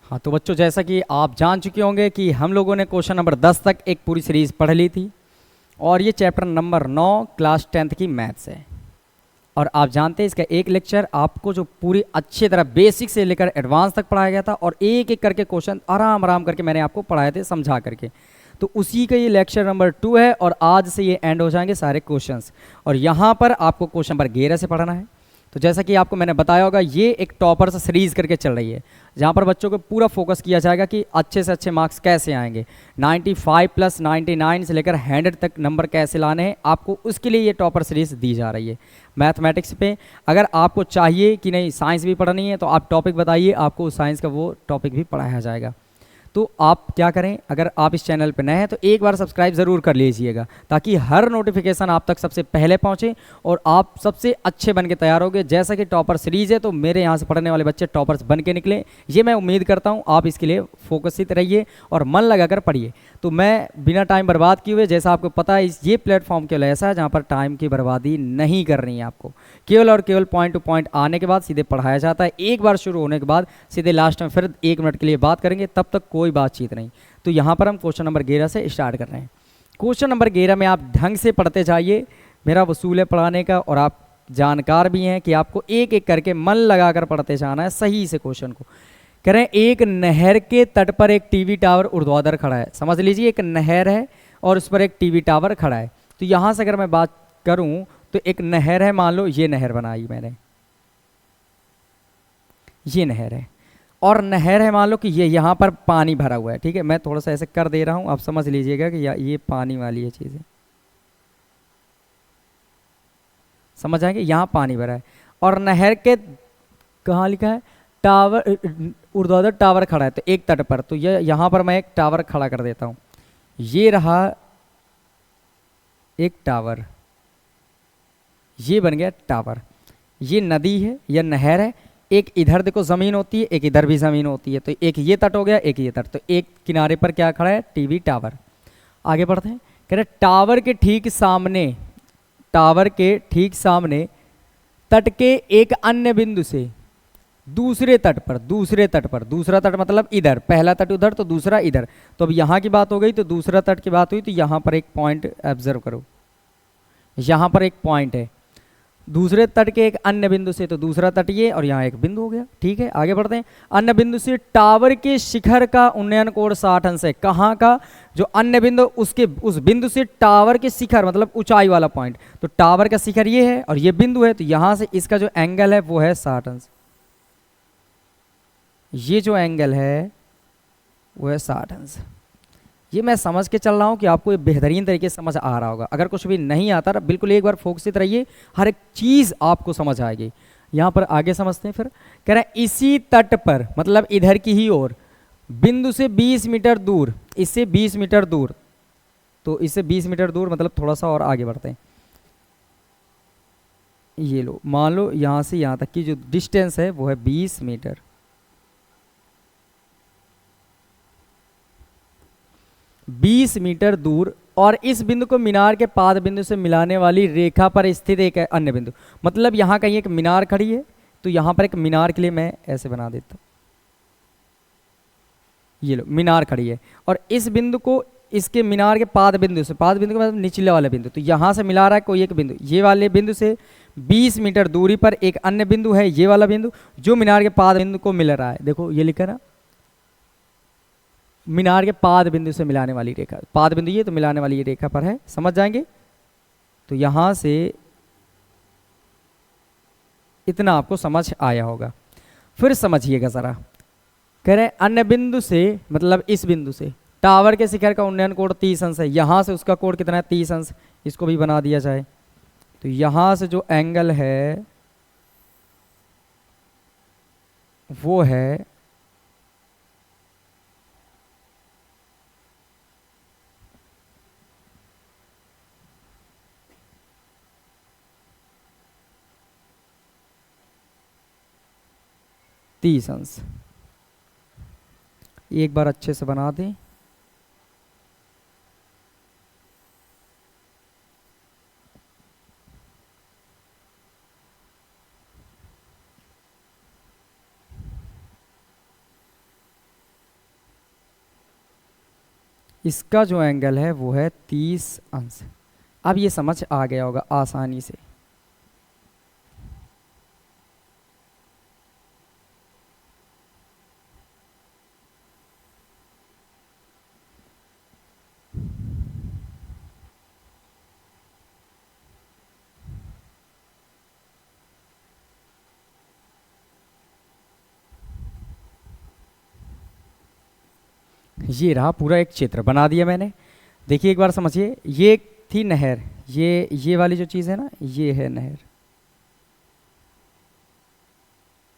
हाँ तो बच्चों, जैसा कि आप जान चुके होंगे कि हम लोगों ने क्वेश्चन नंबर 10 तक एक पूरी सीरीज पढ़ ली थी और ये चैप्टर नंबर 9 क्लास 10th की मैथ्स है। और आप जानते हैं इसका एक लेक्चर आपको जो पूरी अच्छी तरह बेसिक से लेकर एडवांस तक पढ़ाया गया था और एक एक करके क्वेश्चन आराम आराम करके मैंने आपको पढ़ाए थे समझा करके। तो उसी का ये लेक्चर नंबर 2 है और आज से ये एंड हो जाएंगे सारे क्वेश्चंस। और यहाँ पर आपको क्वेश्चन नंबर 11 से पढ़ना है। तो जैसा कि आपको मैंने बताया होगा, ये एक टॉपर्स सीरीज करके चल रही है जहाँ पर बच्चों को पूरा फोकस किया जाएगा कि अच्छे से अच्छे मार्क्स कैसे आएंगे। 95 प्लस 99 से लेकर 100 तक नंबर कैसे लाने हैं, आपको उसके लिए ये टॉपर सीरीज दी जा रही है मैथमेटिक्स पे। अगर आपको चाहिए कि नहीं साइंस भी पढ़नी है तो आप टॉपिक बताइए, आपको साइंस का वो टॉपिक भी पढ़ाया जाएगा। तो आप क्या करें, अगर आप इस चैनल पर नए हैं तो एक बार सब्सक्राइब ज़रूर कर लीजिएगा ताकि हर नोटिफिकेशन आप तक सबसे पहले पहुंचे और आप सबसे अच्छे बन के तैयार होगे। जैसा कि टॉपर सीरीज़ है तो मेरे यहाँ से पढ़ने वाले बच्चे टॉपर्स बन के निकले, ये मैं उम्मीद करता हूँ। आप इसके लिए फोकसित रहिए और मन लगाकर पढ़िए। तो मैं बिना टाइम बर्बाद किए हुए, जैसा आपको पता है ये प्लेटफॉर्म केवल ऐसा है जहाँ पर टाइम की बर्बादी नहीं करनी है आपको। केवल और केवल पॉइंट टू पॉइंट आने के बाद सीधे पढ़ाया जाता है। एक बार शुरू होने के बाद सीधे लास्ट में फिर 1 मिनट के लिए बात करेंगे, तब तक कोई बातचीत नहीं। तो यहाँ पर हम क्वेश्चन नंबर 11 से स्टार्ट कर रहे हैं। क्वेश्चन नंबर 11 में आप ढंग से पढ़ते जाइए, मेरा वसूल है पढ़ाने का और आप जानकार भी हैं कि आपको एक एक करके मन लगाकर पढ़ते जाना है सही से क्वेश्चन को। कह रहे हैं एक नहर के तट पर एक टीवी टावर ऊर्ध्वाधर खड़ा है। समझ लीजिए एक नहर है और उस पर एक टीवी टावर खड़ा है। तो यहाँ से अगर मैं बात करूँ तो एक नहर है, मान लो ये नहर बनाई मैंने, ये नहर है और नहर है मान लो कि ये यहाँ पर पानी भरा हुआ है। ठीक है, मैं थोड़ा सा ऐसे कर दे रहा हूँ, आप समझ लीजिएगा कि ये पानी वाली है चीज़ें, समझ आएंगे। यहाँ पानी भरा है और नहर के कहाँ लिखा है टावर, ऊर्ध्वाधर टावर खड़ा है तो एक तट पर। तो ये यहाँ पर मैं एक टावर खड़ा कर देता हूँ, ये रहा एक टावर, ये बन गया टावर। ये नदी है या नहर है, एक इधर देखो ज़मीन होती है एक इधर भी ज़मीन होती है, तो एक ये तट हो गया एक ये तट। तो एक किनारे पर क्या खड़ा है टीवी टावर। आगे बढ़ते हैं, कह रहे टावर के ठीक सामने, टावर के ठीक सामने तट के एक अन्य बिंदु से दूसरे तट पर, दूसरे तट पर, दूसरा तट मतलब इधर, पहला तट उधर तो दूसरा इधर। तो अब यहाँ की बात हो गई तो दूसरा तट की बात हुई, तो यहाँ पर एक पॉइंट ऑब्जर्व करो, यहाँ पर एक पॉइंट है दूसरे तट के एक अन्य बिंदु से, तो दूसरा तट ये और यहाँ एक बिंदु हो गया। ठीक है, आगे बढ़ते हैं। अन्य बिंदु से टावर के शिखर का उन्नयन कोण 60 अंश है। कहाँ का, जो अन्य बिंदु उसके उस बिंदु से टावर के शिखर मतलब ऊंचाई वाला पॉइंट, तो टावर का शिखर ये है और ये बिंदु है, तो यहाँ से इसका जो एंगल है वो है 60 अंश। ये जो एंगल है वो है 60 अंश। ये मैं समझ के चल रहा हूँ कि आपको ये बेहतरीन तरीके से समझ आ रहा होगा। अगर कुछ भी नहीं आता ना, बिल्कुल एक बार फोकसित रहिए, हर एक चीज़ आपको समझ आएगी। यहाँ पर आगे समझते हैं फिर। कह रहे हैं इसी तट पर मतलब इधर की ही ओर बिंदु से 20 मीटर दूर, इससे 20 मीटर दूर, तो इससे 20 मीटर दूर मतलब थोड़ा सा और आगे बढ़ते हैं। ये लो, मान लो यहाँ से यहाँ तक की जो डिस्टेंस है वो है 20 मीटर। 20 मीटर दूर और इस बिंदु को मीनार के पाद बिंदु से मिलाने वाली रेखा पर स्थित एक अन्य बिंदु, मतलब यहाँ कहीं एक मीनार खड़ी है, तो यहाँ पर एक मीनार के लिए मैं ऐसे बना देता हूँ। ये लो मीनार खड़ी है और इस बिंदु को इसके मीनार के पाद बिंदु से, पाद बिंदु का मतलब निचले वाले बिंदु, तो यहाँ से मिला रहा है कोई एक बिंदु, ये वाले बिंदु से 20 मीटर दूरी पर एक अन्य बिंदु है, ये वाला बिंदु जो मीनार के पाद बिंदु को मिल रहा है। देखो ये लिखा ना, मीनार के पाद बिंदु से मिलाने वाली रेखा, पाद बिंदु ये तो मिलाने वाली ये रेखा पर है, समझ जाएंगे। तो यहां से इतना आपको समझ आया होगा। फिर समझिएगा जरा, कह रहे हैं अन्य बिंदु से मतलब इस बिंदु से टावर के शिखर का उन्नयन कोण 30 अंश है। यहां से उसका कोण कितना है 30 अंश, इसको भी बना दिया जाए। तो यहां से जो एंगल है वो है 30 अंश। एक बार अच्छे से बना दें। इसका जो एंगल है वो है 30 अंश। अब ये समझ आ गया होगा आसानी से। ये रहा पूरा एक चित्र बना दिया मैंने। देखिए एक बार समझिए, ये थी नहर, ये वाली जो चीज़ है ना, ये है नहर।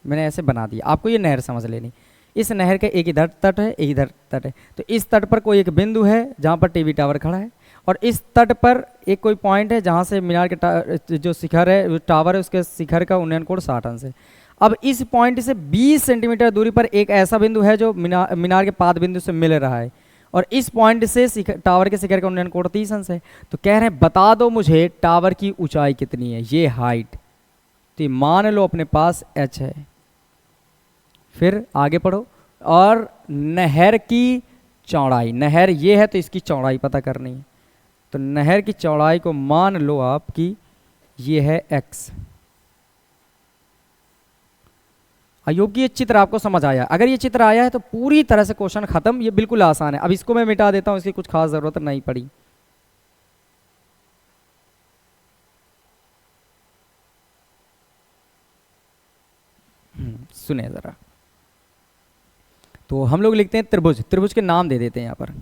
मैंने ऐसे बना दिया, आपको ये नहर समझ लेनी। इस नहर का एक इधर तट है, एक इधर तट है। तो इस तट पर कोई एक बिंदु है जहाँ पर टीवी टावर खड़ा है, और इस तट पर एक कोई पॉइंट है जहाँ से मीनार के जो शिखर है, जो टावर है, उसके शिखर का उन्नयन कोण 60 अंश है। अब इस पॉइंट से 20 सेंटीमीटर दूरी पर एक ऐसा बिंदु है जो मीनार के पाद बिंदु से मिल रहा है, और इस पॉइंट से टावर के शिखर का उन्नयन कोण 30 अंश है। तो कह रहे हैं बता दो मुझे टावर की ऊंचाई कितनी है, ये हाइट। तो ये मान लो अपने पास h है। फिर आगे पढ़ो, और नहर की चौड़ाई, नहर ये है तो इसकी चौड़ाई पता करनी है। तो नहर की चौड़ाई को मान लो आपकी ये है x। आयोग की ये चित्र आपको समझ आया? अगर ये चित्र आया है तो पूरी तरह से क्वेश्चन खत्म, ये बिल्कुल आसान है। अब इसको मैं मिटा देता हूं, इसकी कुछ खास जरूरत नहीं पड़ी। सुने जरा, तो हम लोग लिखते हैं त्रिभुज। त्रिभुज के नाम दे देते हैं यहाँ पर,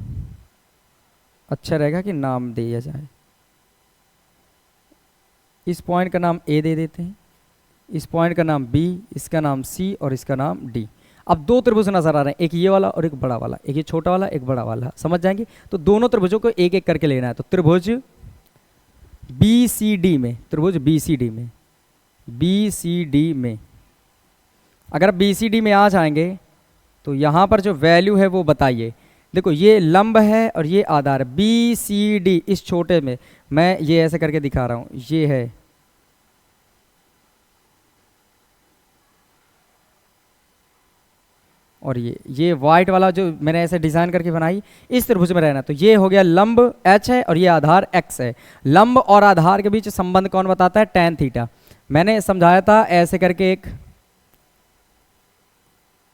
अच्छा रहेगा कि नाम दिया जाए। इस पॉइंट का नाम ए दे देते हैं, इस पॉइंट का नाम बी, इसका नाम सी, और इसका नाम डी। अब दो त्रिभुज नजर आ रहे हैं, एक ये वाला और एक बड़ा वाला, एक ये छोटा वाला एक बड़ा वाला, समझ जाएंगे। तो दोनों त्रिभुजों को एक एक करके लेना है। तो त्रिभुज बी सी डी में, त्रिभुज बी सी डी में, बी सी डी में अगर बी सी डी में आ जाएंगे तो यहाँ पर जो वैल्यू है वो बताइए। देखो ये लंब है और ये आधार है, बी सी डी। इस छोटे में मैं ये ऐसे करके दिखा रहा हूँ, ये है, और ये वाइट वाला जो मैंने ऐसे डिजाइन करके बनाई, इस त्रिभुज में रहना। तो ये हो गया लंब h है और ये आधार x है। लंब और आधार के बीच संबंध कौन बताता है? tan theta. मैंने समझाया था ऐसे करके, एक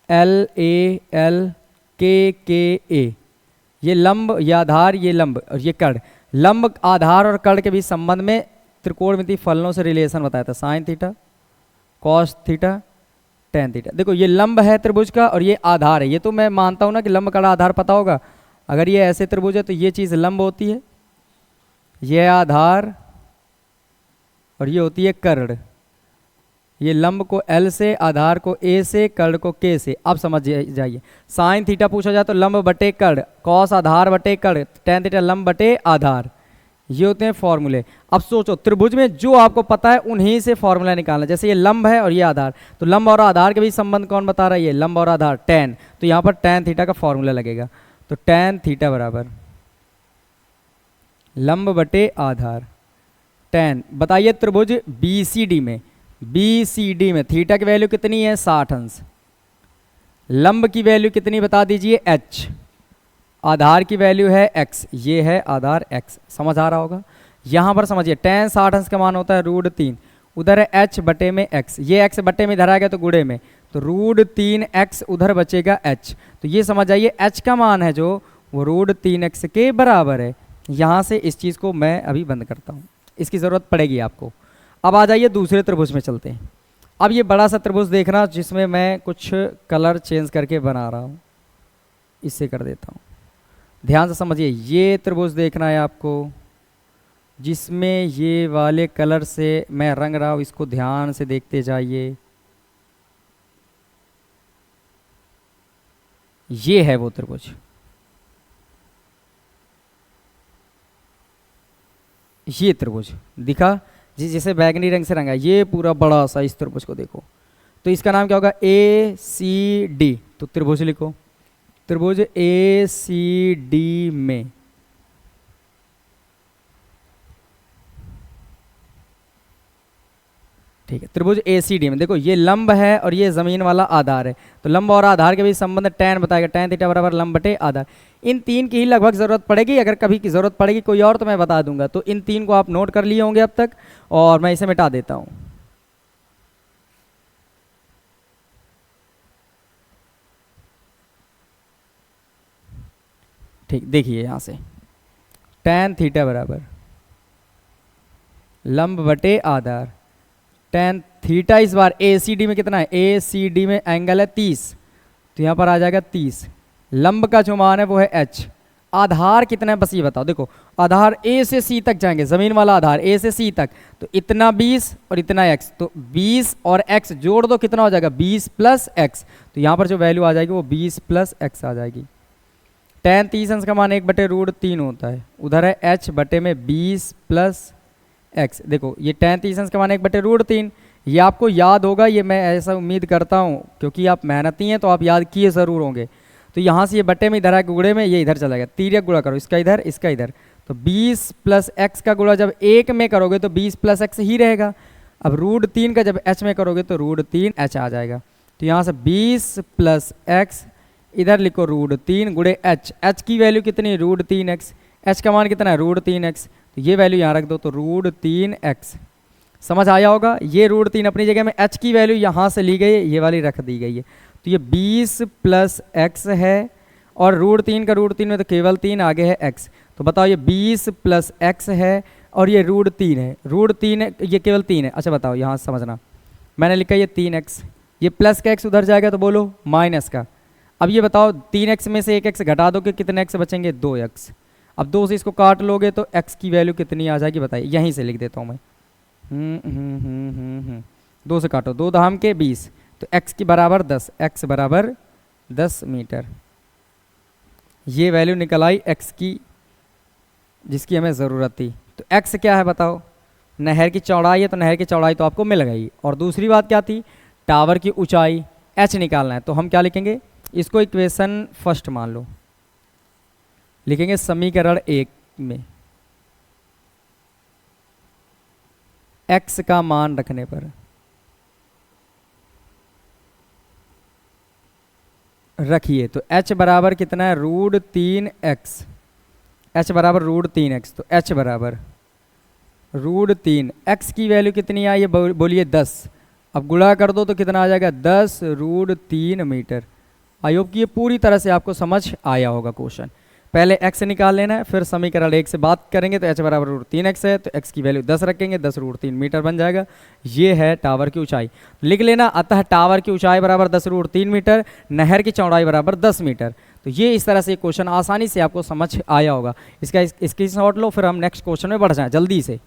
L A L K K A, ये लंब, ये आधार, ये लंब और ये कर्ण। लंब, आधार और कर्ण के बीच संबंध में त्रिकोणमितीय फलनों से रिलेशन बताया था, sine theta, cos theta, tan theta. देखो ये लंब है त्रिभुज का और ये आधार है। ये तो मैं मानता हूं ना कि लंब का आधार पता होगा। अगर ये ऐसे त्रिभुज है तो ये चीज लंब होती है, ये आधार, और ये होती है कर्ण। ये लंब को L से, आधार को A से, कर्ण को K से। अब समझ जाइए, साइन थीटा पूछा जाए तो लंब बटे कर्ण, कॉस आधार बटे कर्ण, tan थीटा लंब बटे आधार। ये होते हैं फॉर्मूले। अब सोचो त्रिभुज में जो आपको पता है उन्हीं से फॉर्मूला निकालना। जैसे ये लंब है और ये आधार, तो लंब और आधार के बीच संबंध कौन बता रहा है? ये लंब और आधार, tan। तो यहाँ पर tan थीटा का फॉर्मूला लगेगा। तो tan थीटा बराबर लंब बटे आधार, tan। बताइए त्रिभुज BCD में, BCD में थीटा की वैल्यू कितनी है? 60 अंश। लंब की वैल्यू कितनी बता दीजिए? h। आधार की वैल्यू है x, ये है आधार x। समझ आ रहा होगा? यहाँ पर समझिए tan 60 अंश का मान होता है √3, उधर है h बटे में x, ये x बटे में इधर आ गया तो गुणे में, तो √3x उधर बचेगा h। तो ये समझ आइए h का मान है जो वो √3x के बराबर है। यहाँ से इस चीज़ को मैं अभी बंद करता हूँ, इसकी ज़रूरत पड़ेगी आपको। अब आ जाइए दूसरे त्रिभुज में चलते हैं। अब ये बड़ा सा त्रिभुज देखना जिसमें मैं कुछ कलर चेंज करके बना रहा हूँ, इससे कर देता हूँ। ध्यान से समझिए, ये त्रिभुज देखना है आपको जिसमें ये वाले कलर से मैं रंग रहा हूँ, इसको ध्यान से देखते जाइए। ये है वो त्रिभुज, ये त्रिभुज दिखा जिसे बैगनी रंग से रंगा, ये पूरा बड़ा सा इस त्रिभुज को देखो। तो इसका नाम क्या होगा? ACD। तो त्रिभुज लिखो, त्रिभुज ACD में ठीक है, त्रिभुज ACD में देखो ये लंब है और ये जमीन वाला आधार है, तो लंब और आधार के बीच संबंध tan बताएगा, tan थीटा बराबर लंब बटे आधार। इन तीन की ही लगभग जरूरत पड़ेगी, अगर कभी की जरूरत पड़ेगी कोई और तो मैं बता दूंगा। तो इन तीन को आप नोट कर लिए होंगे अब तक, और मैं इसे मिटा देता हूं। ठीक, देखिए यहां से tan थीटा बराबर लंब बटे आधार, tan थीटा इस बार ACD में कितना है, ACD में एंगल है 30, तो यहाँ पर आ जाएगा 30। लंब का जो मान है वो है h। आधार कितना है बस ये बताओ, देखो आधार A से C तक जाएंगे, जमीन वाला आधार A से C तक, तो इतना 20 और इतना x, तो 20 और x जोड़ दो कितना हो जाएगा 20 प्लस x, तो यहाँ पर जो वैल्यू आ जाएगी वो 20 प्लस x आ जाएगी। tan 30 अंश का मान 1/√3 होता है, उधर है h बटे में 20 प्लस x। देखो ये tan 30 अंश का मान 1/√3, ये आपको याद होगा, ये मैं ऐसा उम्मीद करता हूँ क्योंकि आप मेहनती हैं तो आप याद किए ज़रूर होंगे। तो यहाँ से ये बटे में इधर आके गुणे में ये इधर चला गया, तिर्यक गुणा करो, इसका इधर इसका इधर, तो 20 प्लस x का गुणा जब 1 में करोगे तो 20 प्लस x ही रहेगा। अब √3 का जब h में करोगे तो √3h आ जाएगा। तो यहाँ से 20 प्लस x, इधर लिखो √3 गुणे h की वैल्यू कितनी √3x, h का मान कितना है √3x, तो ये वैल्यू यहाँ रख दो तो √3x। समझ आया होगा, ये √3 अपनी जगह में, h की वैल्यू यहाँ से ली गई है, ये वाली रख दी गई है, तो ये 20 प्लस x है, और √3 का √3 में तो केवल 3 आगे है x, तो बताओ ये 20 प्लस x है और ये √3 है, √3 ये केवल 3 है। अच्छा बताओ यहाँ समझना, मैंने लिखा ये 3x, ये प्लस का x उधर जाएगा तो बोलो माइनस का। अब ये बताओ 3x में से 1x घटा दो कि कितने x बचेंगे 2x। अब 2 से इसको काट लोगे तो x की वैल्यू कितनी आ जाएगी बताइए, यहीं से लिख देता हूँ मैं। 2 से काटो, 2 धाम के 20, तो x की बराबर 10, x बराबर 10 मीटर। ये वैल्यू निकल आई x की जिसकी हमें ज़रूरत थी। तो x क्या है बताओ, नहर की चौड़ाई है, तो नहर की चौड़ाई तो आपको मिल गई। और दूसरी बात क्या थी, टावर की ऊंचाई h निकालना है, तो हम क्या लिखेंगे, इसको इक्वेशन फर्स्ट मान लो, लिखेंगे समीकरण 1 में x का मान रखने पर रखिए तो h बराबर कितना है √3x, h बराबर √3x, तो h बराबर √3, x की वैल्यू कितनी आई है बोलिए 10। अब गुणा कर दो तो कितना आ जाएगा 10 √3 मीटर। आई होप कि ये पूरी तरह से आपको समझ आया होगा क्वेश्चन। पहले x निकाल लेना है, फिर समीकरण 1 से बात करेंगे, तो h बराबर √3x है, तो x की वैल्यू 10 रखेंगे, 10 √3 मीटर बन जाएगा। ये है टावर की ऊंचाई, लिख लेना। अतः टावर की ऊंचाई बराबर 10 √3 मीटर, नहर की चौड़ाई बराबर 10 मीटर। तो ये इस तरह से क्वेश्चन आसानी से आपको समझ आया होगा। इसका स्क्रीनशॉट लो, फिर हम नेक्स्ट क्वेश्चन में बढ़ जाएं जल्दी से।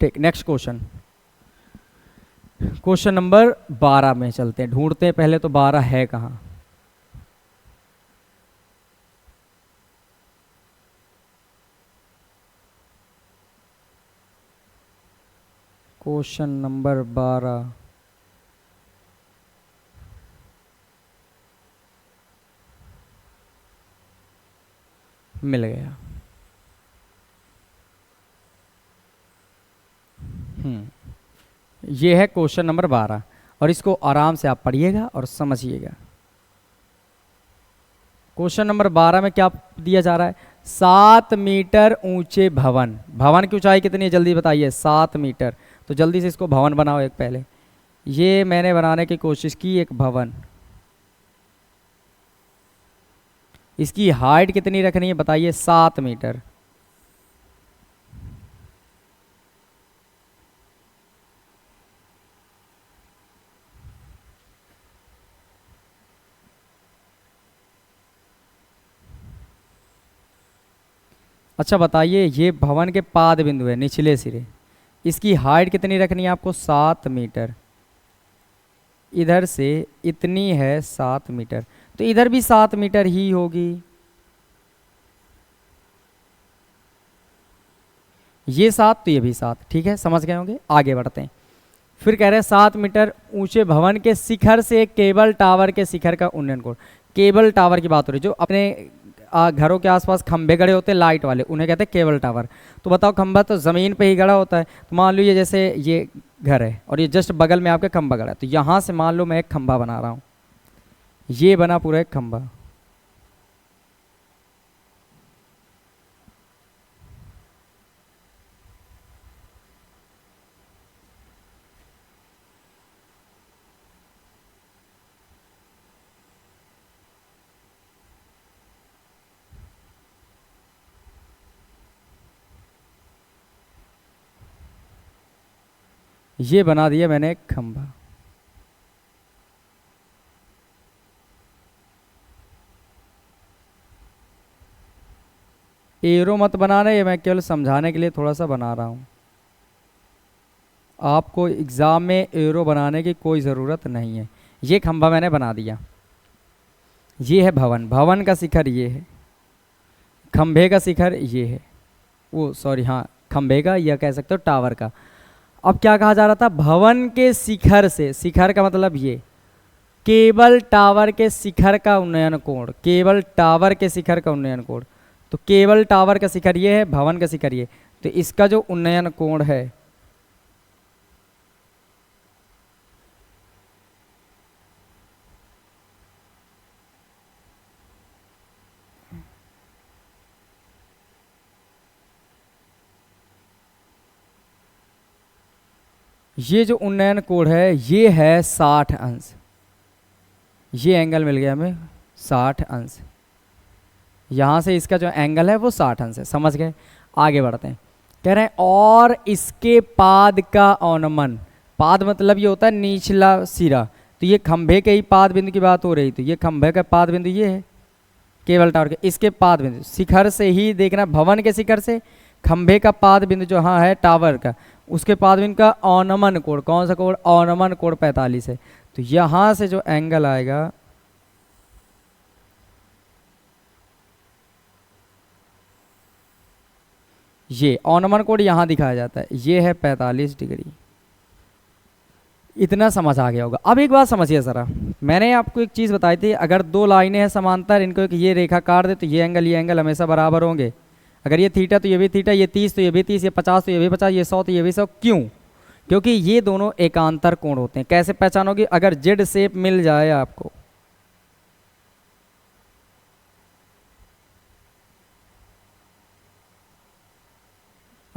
ठीक, नेक्स्ट क्वेश्चन, क्वेश्चन नंबर 12 में चलते हैं, ढूंढते हैं पहले तो 12 है कहाँ। क्वेश्चन नंबर 12 मिल गया। ये है क्वेश्चन नंबर 12, और इसको आराम से आप पढ़िएगा और समझिएगा। क्वेश्चन नंबर 12 में क्या दिया जा रहा है, 7 मीटर ऊंचे भवन, भवन की ऊंचाई कितनी है जल्दी बताइए 7 मीटर। तो जल्दी से इसको भवन बनाओ। एक पहले ये मैंने बनाने की कोशिश की एक भवन, इसकी हाइट कितनी रखनी है बताइए 7 मीटर। अच्छा बताइए, ये भवन के पाद बिंदु है निचले सिरे, इसकी हाइट कितनी रखनी है आपको 7 मीटर। इधर से इतनी है 7 मीटर, तो इधर भी 7 मीटर ही होगी। ये 7 तो ये भी 7, ठीक है समझ गए होंगे। आगे बढ़ते हैं, फिर कह रहे हैं 7 मीटर ऊंचे भवन के शिखर से केबल टावर के शिखर का उन्नयन कोण। केबल टावर की बात हो रही है, जो अपने घरों के आसपास खंभे गड़े होते हैं लाइट वाले, उन्हें कहते हैं केबल टावर। तो बताओ खंभा तो ज़मीन पे ही गड़ा होता है, तो मान लो ये जैसे ये घर है और ये जस्ट बगल में आपके खंभा गड़ा है, तो यहाँ से मान लो मैं एक खंभा बना रहा हूँ, ये बना पूरा एक खंभा। ये बना दिया मैंने एक खंभा। एरो मत बनाना, ये मैं केवल समझाने के लिए थोड़ा सा बना रहा हूँ। आपको एग्ज़ाम में एरो बनाने की कोई ज़रूरत नहीं है। ये खंभा मैंने बना दिया। ये है भवन, भवन का शिखर ये है, खंभे का शिखर ये है, वो सॉरी हाँ खंभे का या कह सकते हो टावर का। अब क्या कहा जा रहा था, भवन के शिखर से, शिखर का मतलब ये केबल टावर के शिखर का उन्नयन कोण, केबल टावर के शिखर का उन्नयन कोण। तो केबल टावर का शिखर ये है, भवन का शिखर ये, तो इसका जो उन्नयन कोण है ये जो उन्नयन कोण है ये है 60 अंश। ये एंगल मिल गया हमें 60 अंश, यहाँ से इसका जो एंगल है वो 60 अंश है। समझ गए? आगे बढ़ते हैं। कह रहे हैं और इसके पाद का औनमन, पाद मतलब ये होता है निचला सिरा, तो ये खंभे के ही पाद बिंदु की बात हो रही, तो ये खंभे का पाद बिंदु ये है केबल टावर के, इसके पाद बिंदु शिखर से ही देखना, भवन के शिखर से खंभे का पाद बिंदु जो हाँ है टावर का, उसके पाद बिंदु का औनमन कोण, कौन सा कोण, औनमन कोण 45 है। तो यहाँ से जो एंगल आएगा ये औनमन कोण यहाँ दिखाया जाता है, ये है 45 डिग्री। इतना समझ आ गया होगा। अब एक बात समझिए ज़रा, मैंने आपको एक चीज़ बताई थी, अगर दो लाइनें हैं समांतर, इनको एक ये रेखा काट दे तो ये एंगल हमेशा बराबर होंगे। अगर ये थीटा तो ये भी थीटा, ये 30 तो ये भी 30, ये 50 तो ये भी 50, ये 100 तो ये भी 100। क्यों? क्योंकि ये दोनों एकांतर कोण होते हैं। कैसे पहचानोगे? अगर जेड शेप मिल जाए आपको,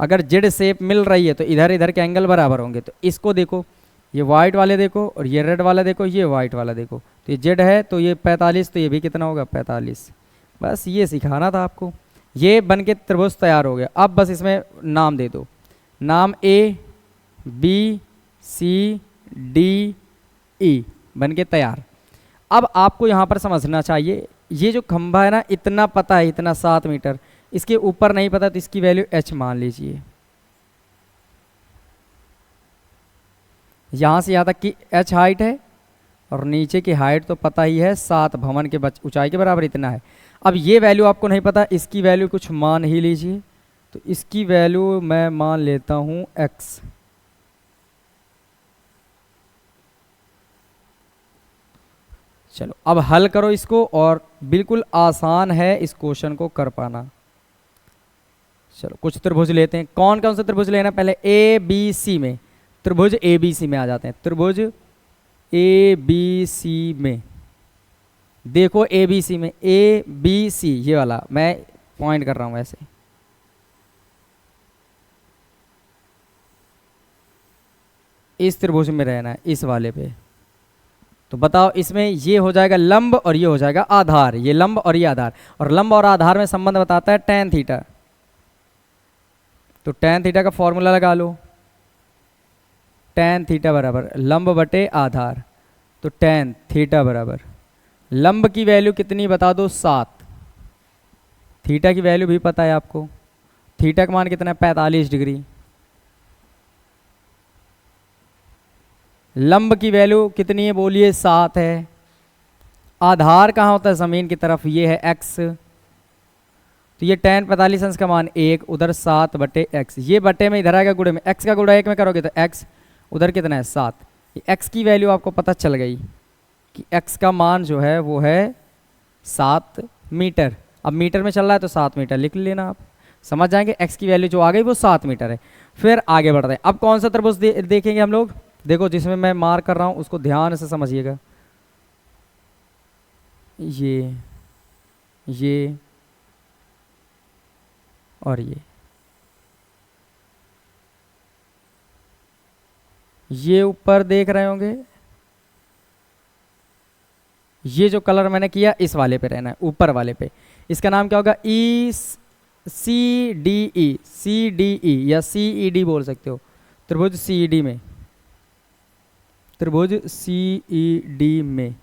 अगर जेड शेप मिल रही है तो इधर इधर के एंगल बराबर होंगे। तो इसको देखो, ये वाइट वाले देखो और ये रेड वाला देखो, ये वाइट वाला देखो, तो ये जेड है तो ये 45, तो ये भी कितना होगा 45। बस ये सिखाना था आपको। ये बन के त्रिभुज तैयार हो गया। अब बस इसमें नाम दे दो, नाम A B C D E बन के तैयार। अब आपको यहाँ पर समझना चाहिए, ये जो खंभा है ना, इतना पता है, इतना 7 मीटर, इसके ऊपर नहीं पता तो इसकी वैल्यू h मान लीजिए। यहाँ से यहाँ तक की h हाइट है और नीचे की हाइट तो पता ही है 7, भवन के ऊंचाई के बराबर इतना है। अब ये वैल्यू आपको नहीं पता, इसकी वैल्यू कुछ मान ही लीजिए। तो इसकी वैल्यू मैं मान लेता हूँ x। चलो अब हल करो इसको, और बिल्कुल आसान है इस क्वेश्चन को कर पाना। चलो कुछ त्रिभुज लेते हैं। कौन कौन सा त्रिभुज लेना? पहले ए बी सी में, त्रिभुज ए बी सी में आ जाते हैं। त्रिभुज ए बी सी में देखो, ए बी सी में ए बी सी, ये वाला मैं पॉइंट कर रहा हूं ऐसे, इस त्रिभुज में रहना है, इस वाले पे। तो बताओ इसमें ये हो जाएगा लंब और ये हो जाएगा आधार, ये लंब और ये आधार, और लंब और आधार में संबंध बताता है tan थीटा। तो tan थीटा का फॉर्मूला लगा लो, tan थीटा बराबर लंब बटे आधार। तो tan थीटा बराबर लंब की वैल्यू कितनी बता दो, 7। थीटा की वैल्यू भी पता है आपको, थीटा का मान कितना है 45 डिग्री। लंब की वैल्यू कितनी है बोलिए, 7 है। आधार कहाँ होता है? ज़मीन की तरफ, ये है x। तो ये tan 45 अंश का मान 1, उधर 7 बटे x, ये बटे में इधर आएगा गुणे में, x का गुणा 1 में करोगे तो x, उधर कितना है 7। ये x की वैल्यू आपको पता चल गई कि x का मान जो है वो है 7 मीटर। अब मीटर में चल रहा है तो 7 मीटर लिख लेना, आप समझ जाएंगे। x की वैल्यू जो आ गई वो 7 मीटर है। फिर आगे बढ़ते हैं। अब कौन सा त्रिभुज देखेंगे हम लोग, देखो जिसमें मैं मार्क कर रहा हूँ उसको ध्यान से समझिएगा। ये और ये ऊपर देख रहे होंगे, ये जो कलर मैंने किया इस वाले पे रहना है, ऊपर वाले पे। इसका नाम क्या होगा, सी डी ई या CED बोल सकते हो, त्रिभुज CED में, त्रिभुज CED में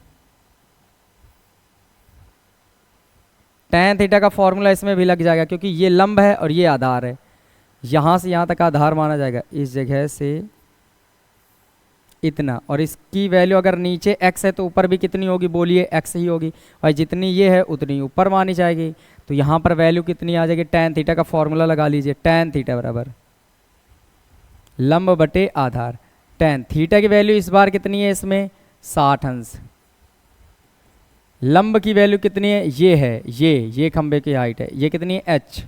tan थीटा का फॉर्मूला इसमें भी लग जाएगा, क्योंकि ये लंब है और ये आधार है, यहाँ से यहाँ तक आधार माना जाएगा, इस जगह से इतना। और इसकी वैल्यू अगर नीचे x है तो ऊपर भी कितनी होगी, बोलिए x ही होगी, और जितनी ये है उतनी ऊपर मानी जाएगी। तो यहाँ पर वैल्यू कितनी आ जाएगी, tan थीटा का फॉर्मूला लगा लीजिए, tan थीटा बराबर लंब बटे आधार। tan थीटा की वैल्यू इस बार कितनी है, इसमें 60 अंश। लंब की वैल्यू कितनी है, ये है, ये खंबे की हाइट है, ये कितनी है h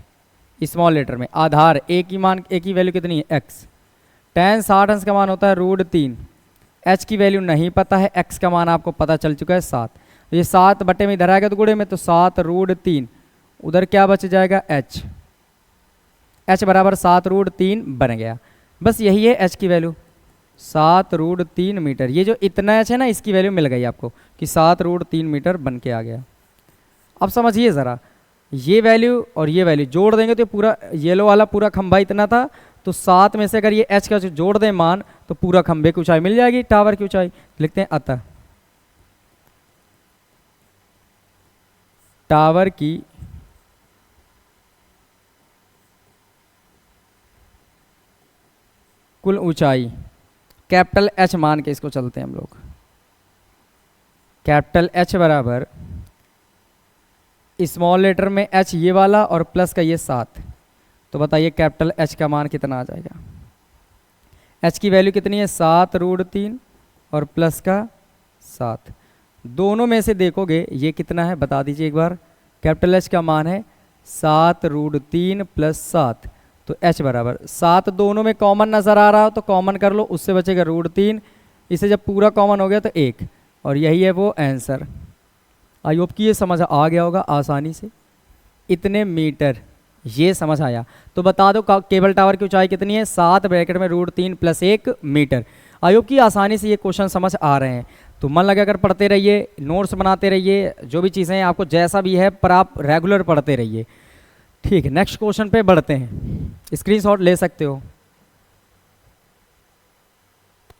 स्मॉल लेटर में। आधार a की वैल्यू कितनी है x। tan 60 अंश का मान होता है √3। h की वैल्यू नहीं पता है, x का मान आपको पता चल चुका है 7। ये 7 बटे में इधर आएगा तो गुणे में, तो 7√3, उधर क्या बच जाएगा h बराबर 7√3 बन गया। बस यही है h की वैल्यू, 7√3 मीटर। ये जो इतना h है ना, इसकी वैल्यू मिल गई आपको कि 7√3 मीटर बन के आ गया। अब समझिए ज़रा, ये वैल्यू और ये वैल्यू जोड़ देंगे तो पूरा येलो वाला पूरा खंभा इतना था, तो 7 में से अगर ये h का जोड़ दें मान तो पूरा खंभे की ऊंचाई मिल जाएगी, टावर की ऊंचाई। लिखते हैं अतः टावर की कुल ऊंचाई, कैपिटल H मान के इसको चलते हैं हम लोग, कैपिटल H बराबर स्मॉल लेटर में h ये वाला और प्लस का ये 7। तो बताइए कैपिटल H का मान कितना आ जाएगा, h की वैल्यू कितनी है 7√3 और प्लस का 7। दोनों में से देखोगे ये कितना है, बता दीजिए एक बार। कैपिटल H का मान है 7√3 प्लस 7, तो h बराबर 7 दोनों में कॉमन नज़र आ रहा हो तो कॉमन कर लो, उससे बचेगा √3। इसे जब पूरा कॉमन हो गया तो 1, और यही है वो आंसर। आई होप कि ये समझ आ गया होगा आसानी से। इतने मीटर ये समझ आया। तो बता दो केबल टावर की ऊंचाई कितनी है, 7 ब्रैकेट में √3 प्लस 1 मीटर। आई होप कि आसानी से ये क्वेश्चन समझ आ रहे हैं। तो मन लगा कर पढ़ते रहिए, नोट्स बनाते रहिए, जो भी चीज़ें आपको जैसा भी है पर आप रेगुलर पढ़ते रहिए। ठीक है, नेक्स्ट क्वेश्चन पे बढ़ते हैं, स्क्रीनशॉट ले सकते हो।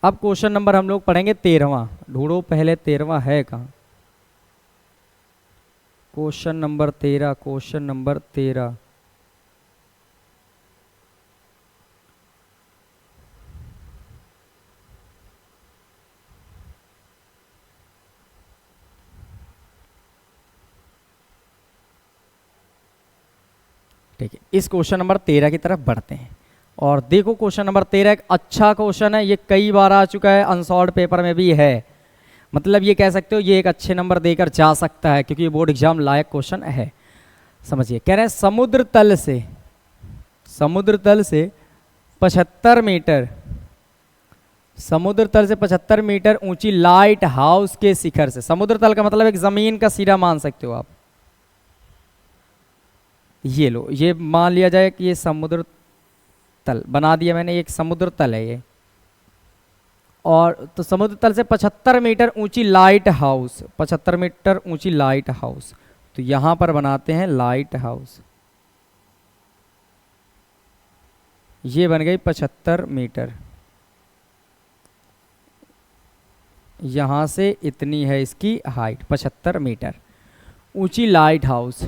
अब क्वेश्चन नंबर हम लोग पढ़ेंगे 13वां। ढूंढो पहले 13वां है कहाँ। Question number 13, question number 13। ठीक है, इस क्वेश्चन नंबर 13 की तरफ बढ़ते हैं। और देखो क्वेश्चन नंबर 13 एक अच्छा क्वेश्चन है, ये कई बार आ चुका है, अनसॉल्व पेपर में भी है। मतलब ये कह सकते हो ये एक अच्छे नंबर देकर जा सकता है, क्योंकि ये बोर्ड एग्जाम लायक क्वेश्चन है। समझिए, कह रहे हैं समुद्र तल से 75 मीटर, समुद्र तल से 75 मीटर ऊंची लाइट हाउस के शिखर से। समुद्र तल का मतलब एक जमीन का सिरा मान सकते हो आप। ये लो, ये मान लिया जाए कि ये समुद्र तल बना दिया मैंने, एक समुद्र तल है ये। और तो समुद्र तल से 75 मीटर ऊंची लाइट हाउस, 75 मीटर ऊंची लाइट हाउस, तो यहां पर बनाते हैं लाइट हाउस। ये बन गई 75 मीटर, यहां से इतनी है इसकी हाइट, 75 मीटर ऊंची लाइट हाउस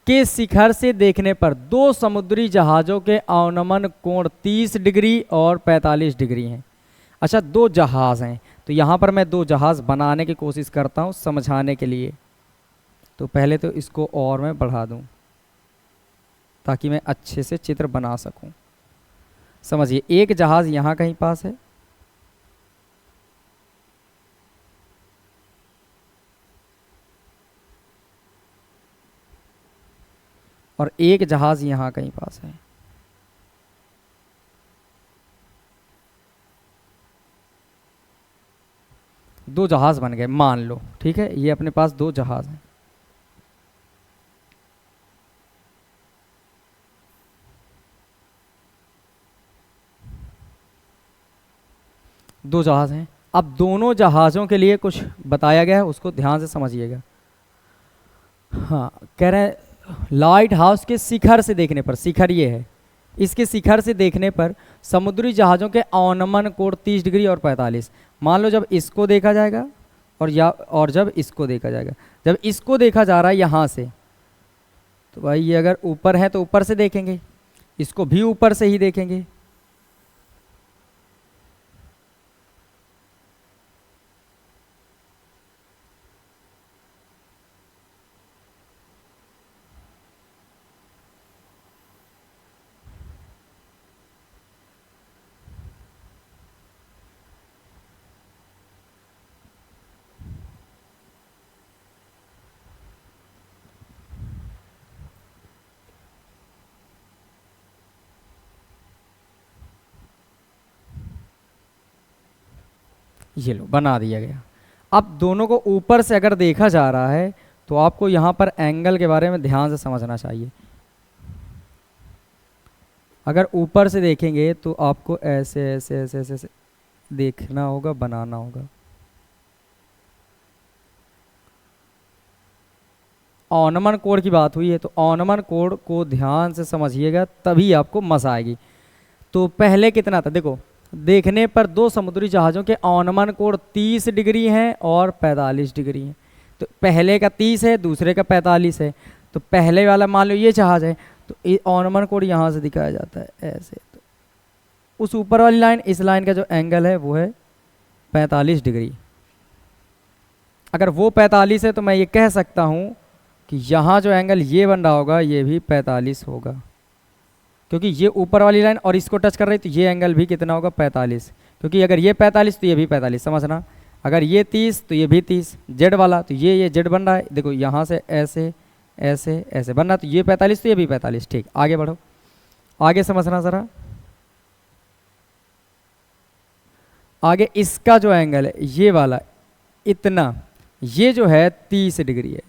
के शिखर से देखने पर दो समुद्री जहाज़ों के अवनमन कोण 30 डिग्री और 45 डिग्री हैं। अच्छा, दो जहाज़ हैं, तो यहाँ पर मैं दो जहाज़ बनाने की कोशिश करता हूँ समझाने के लिए। तो पहले तो इसको और मैं बढ़ा दूँ ताकि मैं अच्छे से चित्र बना सकूँ। समझिए, एक जहाज़ यहाँ कहीं पास है, और एक जहाज यहाँ कहीं पास है। दो जहाज बन गए मान लो, ठीक है, ये अपने पास दो जहाज हैं। दो जहाज हैं। अब दोनों जहाज़ों के लिए कुछ बताया गया है, उसको ध्यान से समझिएगा। हाँ, कह रहे हैं लाइट हाउस के शिखर से देखने पर, शिखर ये है, इसके शिखर से देखने पर समुद्री जहाज़ों के अवनमन कोण 30 डिग्री और 45। मान लो जब इसको देखा जाएगा और जब इसको देखा जाएगा, जब इसको देखा जा रहा है यहाँ से, तो भाई ये अगर ऊपर है तो ऊपर से देखेंगे, इसको भी ऊपर से ही देखेंगे। ये लो बना दिया गया। अब दोनों को ऊपर से अगर देखा जा रहा है तो आपको यहाँ पर एंगल के बारे में ध्यान से समझना चाहिए। अगर ऊपर से देखेंगे तो आपको ऐसे ऐसे ऐसे ऐसे, ऐसे देखना होगा, बनाना होगा। अवनमन कोण की बात हुई है तो अवनमन कोण को ध्यान से समझिएगा, तभी आपको मजा आएगी। तो पहले कितना था, देखो देखने पर दो समुद्री जहाज़ों के अवनमन कोण 30 डिग्री हैं और 45 डिग्री हैं। तो पहले का 30 है, दूसरे का 45 है। तो पहले वाला मान लो ये जहाज़ है, तो अवनमन कोण यहाँ से दिखाया जाता है ऐसे। तो उस ऊपर वाली लाइन, इस लाइन का जो एंगल है वो है 45 डिग्री। अगर वो 45 है तो मैं ये कह सकता हूँ कि यहाँ जो एंगल ये बन रहा होगा ये भी 45 होगा, क्योंकि ये ऊपर वाली लाइन और इसको टच कर रही, तो ये एंगल भी कितना होगा 45। क्योंकि अगर ये 45 तो ये भी 45, समझना। अगर ये 30 तो ये भी 30, जेड वाला, तो ये जेड बन रहा है, देखो यहाँ से ऐसे ऐसे ऐसे बन रहा है, तो ये 45 तो ये भी 45। ठीक, आगे बढ़ो, आगे समझना ज़रा। आगे इसका जो एंगल है ये वाला इतना, ये जो है 30 डिग्री है,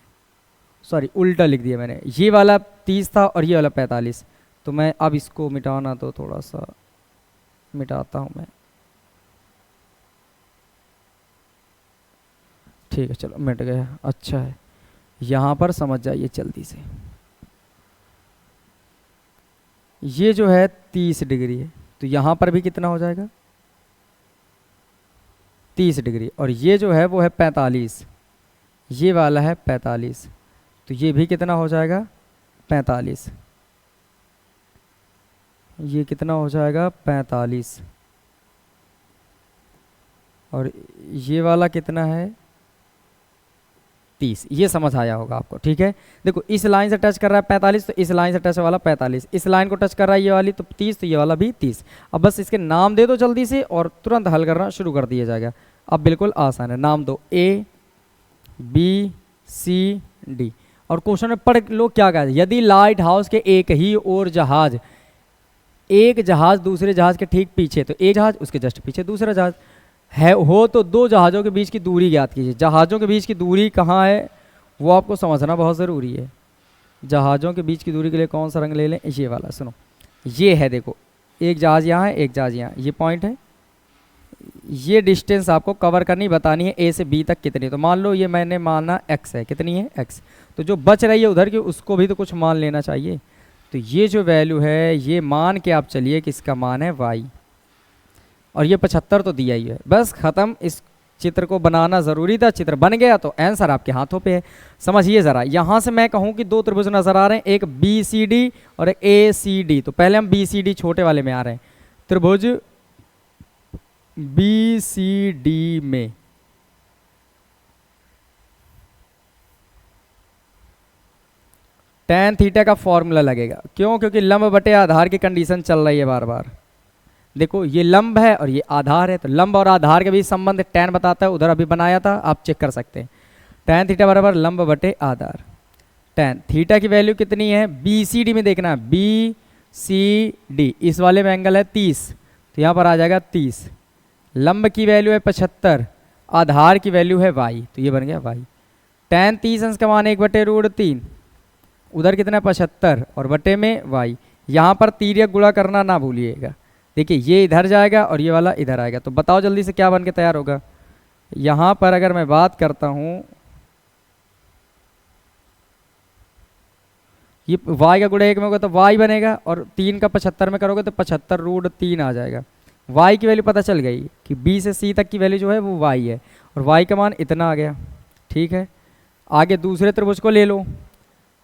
सॉरी उल्टा लिख दिया मैंने, ये वाला 30 था और ये वाला 45। तो मैं अब इसको मिटाना, तो थोड़ा सा मिटाता हूँ मैं। ठीक है, चलो मिट गया, अच्छा है। यहाँ पर समझ जाइए जल्दी से, ये जो है 30 डिग्री है, तो यहाँ पर भी कितना हो जाएगा 30 डिग्री, और ये जो है वो है 45, ये वाला है 45, तो ये भी कितना हो जाएगा 45, ये कितना हो जाएगा 45, और ये वाला कितना है 30। ये समझ आया होगा आपको, ठीक है। देखो इस लाइन से टच कर रहा है 45, तो इस लाइन से टच वाला 45, इस लाइन को टच कर रहा है ये वाली तो 30, तो ये वाला भी 30। अब बस इसके नाम दे दो जल्दी से और तुरंत हल करना शुरू कर दिया जाएगा। अब बिल्कुल आसान है, नाम दो A B C D, और क्वेश्चन में पढ़ लो क्या कहा है। यदि लाइट हाउस के एक ही और जहाज, एक जहाज दूसरे जहाज के ठीक पीछे, तो एक जहाज उसके जस्ट पीछे दूसरा जहाज है हो, तो दो जहाज़ों के बीच की दूरी ज्ञात कीजिए। जहाज़ों के बीच की दूरी कहाँ है वो आपको समझना बहुत ज़रूरी है। जहाज़ों के बीच की दूरी के लिए कौन सा रंग ले लें, ये वाला। सुनो, ये है, देखो एक जहाज़ यहाँ है, एक जहाज़ यहाँ, ये पॉइंट है। ये डिस्टेंस आपको कवर करनी, बतानी है A से B तक कितनी। तो मान लो ये मैंने माना x है, कितनी है x, तो जो बच रही है उधर की उसको भी तो कुछ मान लेना चाहिए। तो ये जो वैल्यू है ये मान के आप चलिए कि इसका मान है y, और ये 75 तो दिया ही है। बस ख़त्म, इस चित्र को बनाना ज़रूरी था, चित्र बन गया तो आंसर आपके हाथों पे है। समझिए ज़रा, यहाँ से मैं कहूँ कि दो त्रिभुज नज़र आ रहे हैं, एक BCD और एक ACD। तो पहले हम BCD छोटे वाले में आ रहे हैं। त्रिभुज BCD में tan थीटा का फॉर्मूला लगेगा। क्यों? क्योंकि लंब बटे आधार की कंडीशन चल रही है बार बार। देखो ये लंब है और ये आधार है, तो लंब और आधार के बीच संबंध tan बताता है, उधर अभी बनाया था, आप चेक कर सकते हैं। tan थीटा बराबर लंब बटे आधार। टेन। थीटा की वैल्यू कितनी है, बी सी डी में देखना, बी सी डी इस वाले में एंगल है 30, तो यहाँ पर आ जाएगा 30। लंब की वैल्यू है 75, आधार की वैल्यू है y, तो ये बन गया y। टेन 30 अंश का मान 1/√3, उधर कितना है 75 और बटे में y। यहाँ पर तिर्यक गुणा करना ना भूलिएगा। देखिए ये इधर जाएगा और ये वाला इधर आएगा, तो बताओ जल्दी से क्या बन के तैयार होगा। यहाँ पर अगर मैं बात करता हूँ, ये y का गुणा 1 में होगा तो y बनेगा, और 3 का 75 में करोगे तो 75√3 आ जाएगा। y की वैल्यू पता चल गई कि b से c तक की वैल्यू जो है वो y है, और y का मान इतना आ गया। ठीक है, आगे दूसरे त्रिभुज को ले लो।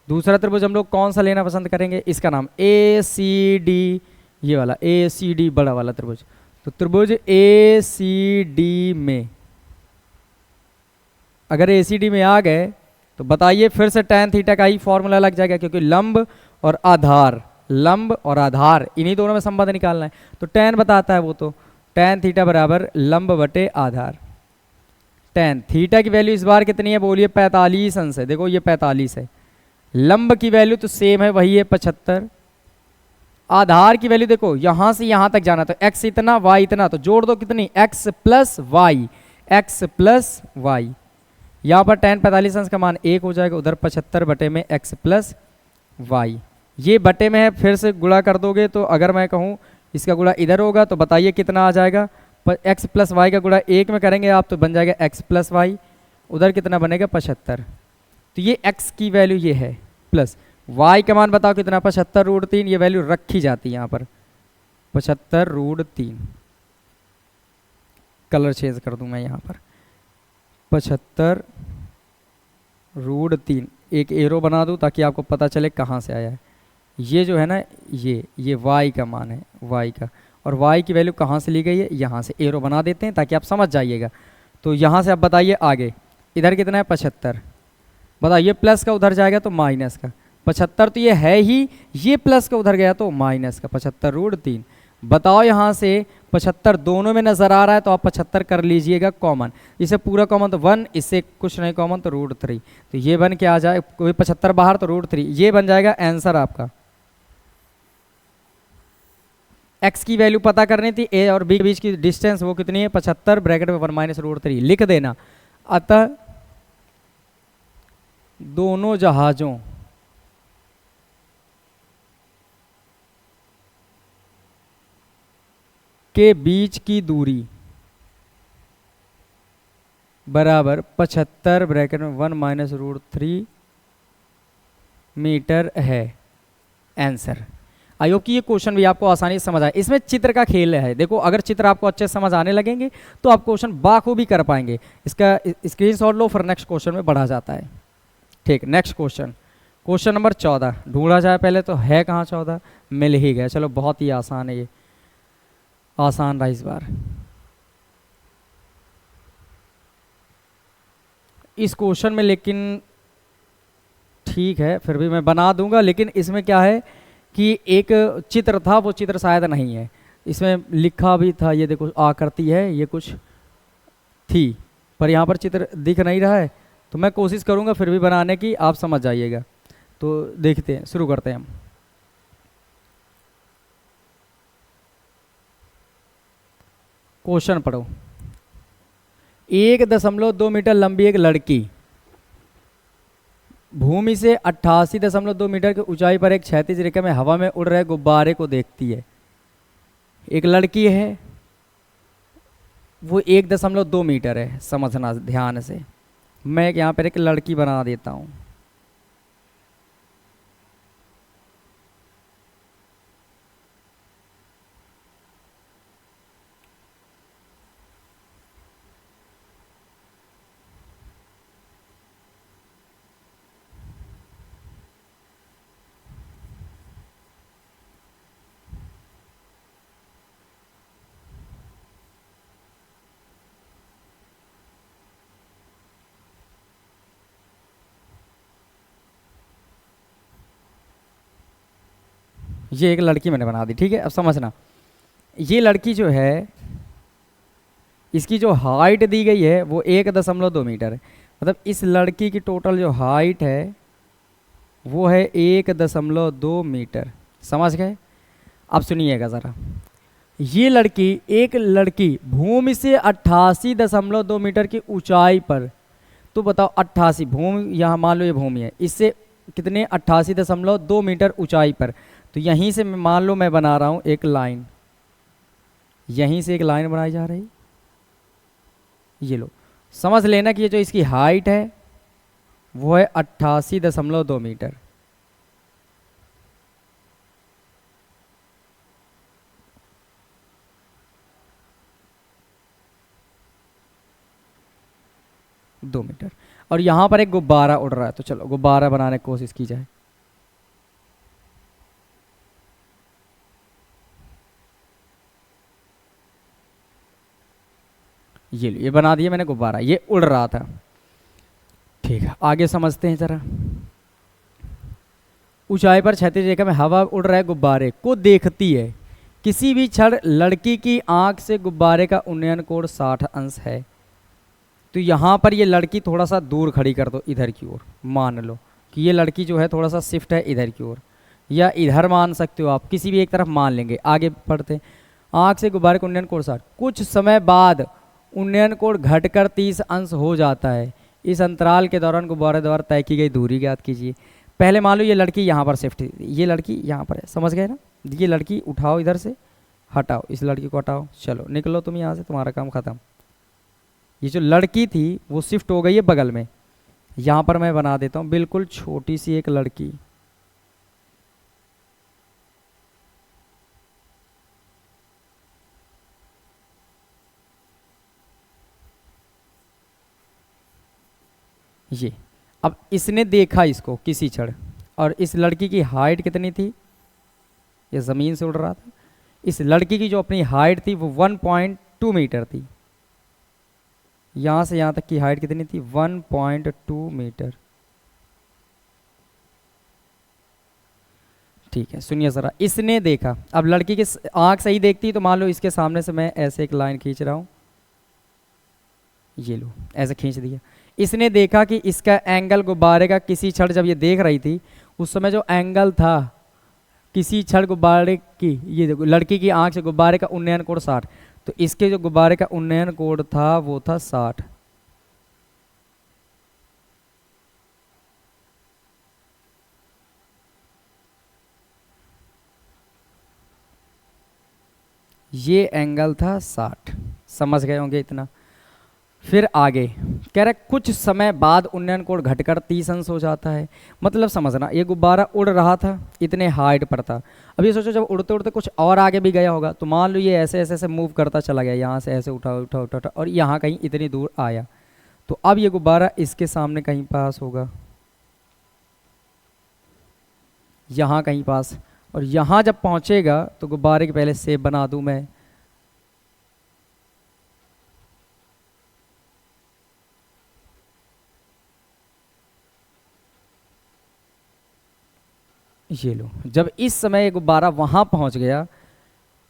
दूसरा त्रिभुज हम लोग कौन सा लेना पसंद करेंगे, इसका नाम ए सी डी, ये वाला ए सी डी बड़ा वाला त्रिभुज। तो त्रिभुज ए सी डी में अगर ए सी डी में आ गए तो बताइए फिर से tan थीटा का ही फॉर्मूला लग जाएगा, क्योंकि लंब और आधार, लंब और आधार इन्हीं दोनों में संबंध निकालना है। तो tan बताता है वो, तो tan थीटा बराबर लंब बटे आधार। tan थीटा की वैल्यू इस बार कितनी है, बोलिए 45 अंश है। देखो ये 45 है। लंब की वैल्यू तो सेम है, वही है 75। आधार की वैल्यू देखो यहां से यहां तक जाना, तो x इतना y इतना, तो जोड़ दो कितनी, x plus Y, x plus Y. यहाँ पर tan 45 अंश का मान 1 हो जाएगा, उधर 75 बटे में x प्लस वाई। ये बटे में है, फिर से गुणा कर दोगे तो अगर मैं कहूँ इसका गुणा इधर होगा तो बताइए कितना आ जाएगा। x प्लस वाई का गुणा 1 में करेंगे आप तो बन जाएगा x प्लस वाई, उधर कितना बनेगा 75। तो ये x की वैल्यू ये है, प्लस y का मान बताओ कितना, 75√3। ये वैल्यू रखी जाती है यहाँ पर 75√3। कलर चेंज कर दूँ मैं यहाँ पर 75√3, एक एरो बना दूँ ताकि आपको पता चले कहाँ से आया है। ये जो है ना ये y का मान है, y का, और y की वैल्यू कहाँ से ली गई है, यहाँ से एरो बना देते हैं ताकि आप समझ जाइएगा। तो यहाँ से आप बताइए आगे इधर कितना है 75, बताइए प्लस का उधर जाएगा तो माइनस का 75, तो ये है ही, ये प्लस का उधर गया तो माइनस का 75√3। बताओ यहाँ से 75 दोनों में नजर आ रहा है तो आप 75 कर लीजिएगा कॉमन, इसे पूरा कॉमन तो 1, इससे कुछ नहीं कॉमन तो √3, तो ये बन के आ जाए, कोई 75 बाहर तो √3, ये बन जाएगा आंसर आपका। x की वैल्यू पता करनी थी, a और b के बीच की डिस्टेंस वो कितनी है 75 ब्रैकेट में 1 माइनस √3 लिख देना। अतः दोनों जहाजों के बीच की दूरी बराबर 75 ब्रैकेट में 1 माइनस √3 मीटर है आंसर। आई होप कि ये क्वेश्चन भी आपको आसानी से समझ आए। इसमें चित्र का खेल है, देखो अगर चित्र आपको अच्छे से समझ आने लगेंगे तो आप क्वेश्चन बाखूबी कर पाएंगे। इसका स्क्रीनशॉट लो, फिर नेक्स्ट क्वेश्चन में बढ़ा जाता है। ठीक, नेक्स्ट क्वेश्चन, क्वेश्चन नंबर 14 ढूंढा जाए पहले तो, है कहाँ 14, मिल ही गया। चलो बहुत ही आसान है, ये आसान रहा इस बार। इस क्वेश्चन में लेकिन ठीक है फिर भी मैं बना दूंगा, लेकिन इसमें क्या है कि एक चित्र था, वो चित्र शायद नहीं है, इसमें लिखा भी था, ये देखो आकृति है, ये कुछ थी पर यहाँ पर चित्र दिख नहीं रहा है, तो मैं कोशिश करूँगा फिर भी बनाने की, आप समझ जाइएगा। तो देखते हैं, शुरू करते हैं हम। क्वेश्चन पढ़ो। 1.2 मीटर लंबी एक लड़की भूमि से 88.2 मीटर की ऊंचाई पर एक क्षैतिज रेखा में हवा में उड़ रहे गुब्बारे को देखती है। एक लड़की है, वो 1.2 मीटर है, समझना ध्यान से। मैं यहाँ पर एक लड़की बना देता हूँ। ये एक लड़की मैंने बना दी, ठीक है। अब समझना, ये लड़की जो है, इसकी जो हाइट दी गई है वो 1.2 मीटर है। मतलब इस लड़की की टोटल जो हाइट है वो है 1.2 मीटर। समझ गए? अब सुनिएगा ज़रा, ये लड़की, एक लड़की भूमि से 88.2 मीटर की ऊंचाई पर, तो बताओ 88, भूमि यहाँ मान लो ये भूमि है, इससे कितने 88.2 मीटर ऊंचाई पर, तो यहीं से मान लो मैं बना रहा हूँ एक लाइन, यहीं से एक लाइन बनाई जा रही, ये लो, समझ लेना कि ये जो इसकी हाइट है वो है 88.2 मीटर। दो मीटर, और यहाँ पर एक गुब्बारा उड़ रहा है, तो चलो गुब्बारा बनाने की कोशिश की जाए। ये बना दिया मैंने गुब्बारा, ये उड़ रहा था। ठीक है, आगे समझते हैं जरा। ऊंचाई पर क्षैतिज रेखा में हवा उड़ रहे गुब्बारे को देखती है, किसी भी क्षण लड़की की आंख से गुब्बारे का उन्नयन कोण 60 अंश है। तो यहाँ पर ये लड़की थोड़ा सा दूर खड़ी कर दो इधर की ओर, मान लो कि ये लड़की जो है थोड़ा सा शिफ्ट है इधर की ओर, या इधर मान सकते हो आप, किसी भी एक तरफ मान लेंगे। आगे बढ़ते हैं। आंख से गुब्बारे का उन्नयन कोण 60, कुछ समय बाद उन्नयन कोण घटकर 30 अंश हो जाता है। इस अंतराल के दौरान गुब्बारे द्वारा तय की गई दूरी ज्ञात कीजिए। पहले मान लो ये लड़की यहाँ पर शिफ्ट है, ये लड़की यहाँ पर है, समझ गए ना? ये लड़की उठाओ इधर से, हटाओ इस लड़की को, हटाओ, चलो निकलो तुम यहाँ से, तुम्हारा काम खत्म। ये जो लड़की थी वो शिफ्ट हो गई है बगल में, यहाँ पर मैं बना देता हूँ बिल्कुल छोटी सी एक लड़की। ये अब इसने देखा इसको किसी क्षण, और इस लड़की की हाइट कितनी थी, ये ज़मीन से उड़ रहा था, इस लड़की की जो अपनी हाइट थी वो 1.2 मीटर थी। यहाँ से यहाँ तक की हाइट कितनी थी, 1.2 मीटर। ठीक है, सुनिए ज़रा, इसने देखा, अब लड़की की आंख सही देखती तो मान लो इसके सामने से मैं ऐसे एक लाइन खींच रहा हूँ, ये लो ऐसे खींच दिया। इसने देखा कि इसका एंगल गुब्बारे का किसी क्षण, जब ये देख रही थी उस समय जो एंगल था किसी क्षण गुब्बारे की, ये देखो लड़की की आंख से गुब्बारे का उन्नयन कोण 60, तो इसके जो गुब्बारे का उन्नयन कोण था वो था 60। ये एंगल था 60, समझ गए होंगे इतना। फिर आगे कह रहा है कुछ समय बाद उन्नयन कोण घटकर 30 अंश हो जाता है। मतलब समझना, ये गुब्बारा उड़ रहा था, इतने हाइट पर था। अब ये सोचो जब उड़ते उड़ते कुछ और आगे भी गया होगा, तो मान लो ये ऐसे ऐसे ऐसे मूव करता चला गया, यहाँ से ऐसे उठा उठा उठा उठा और यहाँ कहीं इतनी दूर आया, तो अब ये गुब्बारा इसके सामने कहीं पास होगा, यहाँ कहीं पास, और यहाँ जब पहुँचेगा तो गुब्बारे के पहले शेप बना दूँ मैं, ये लो। जब इस समय ये गुब्बारा वहां पहुंच गया,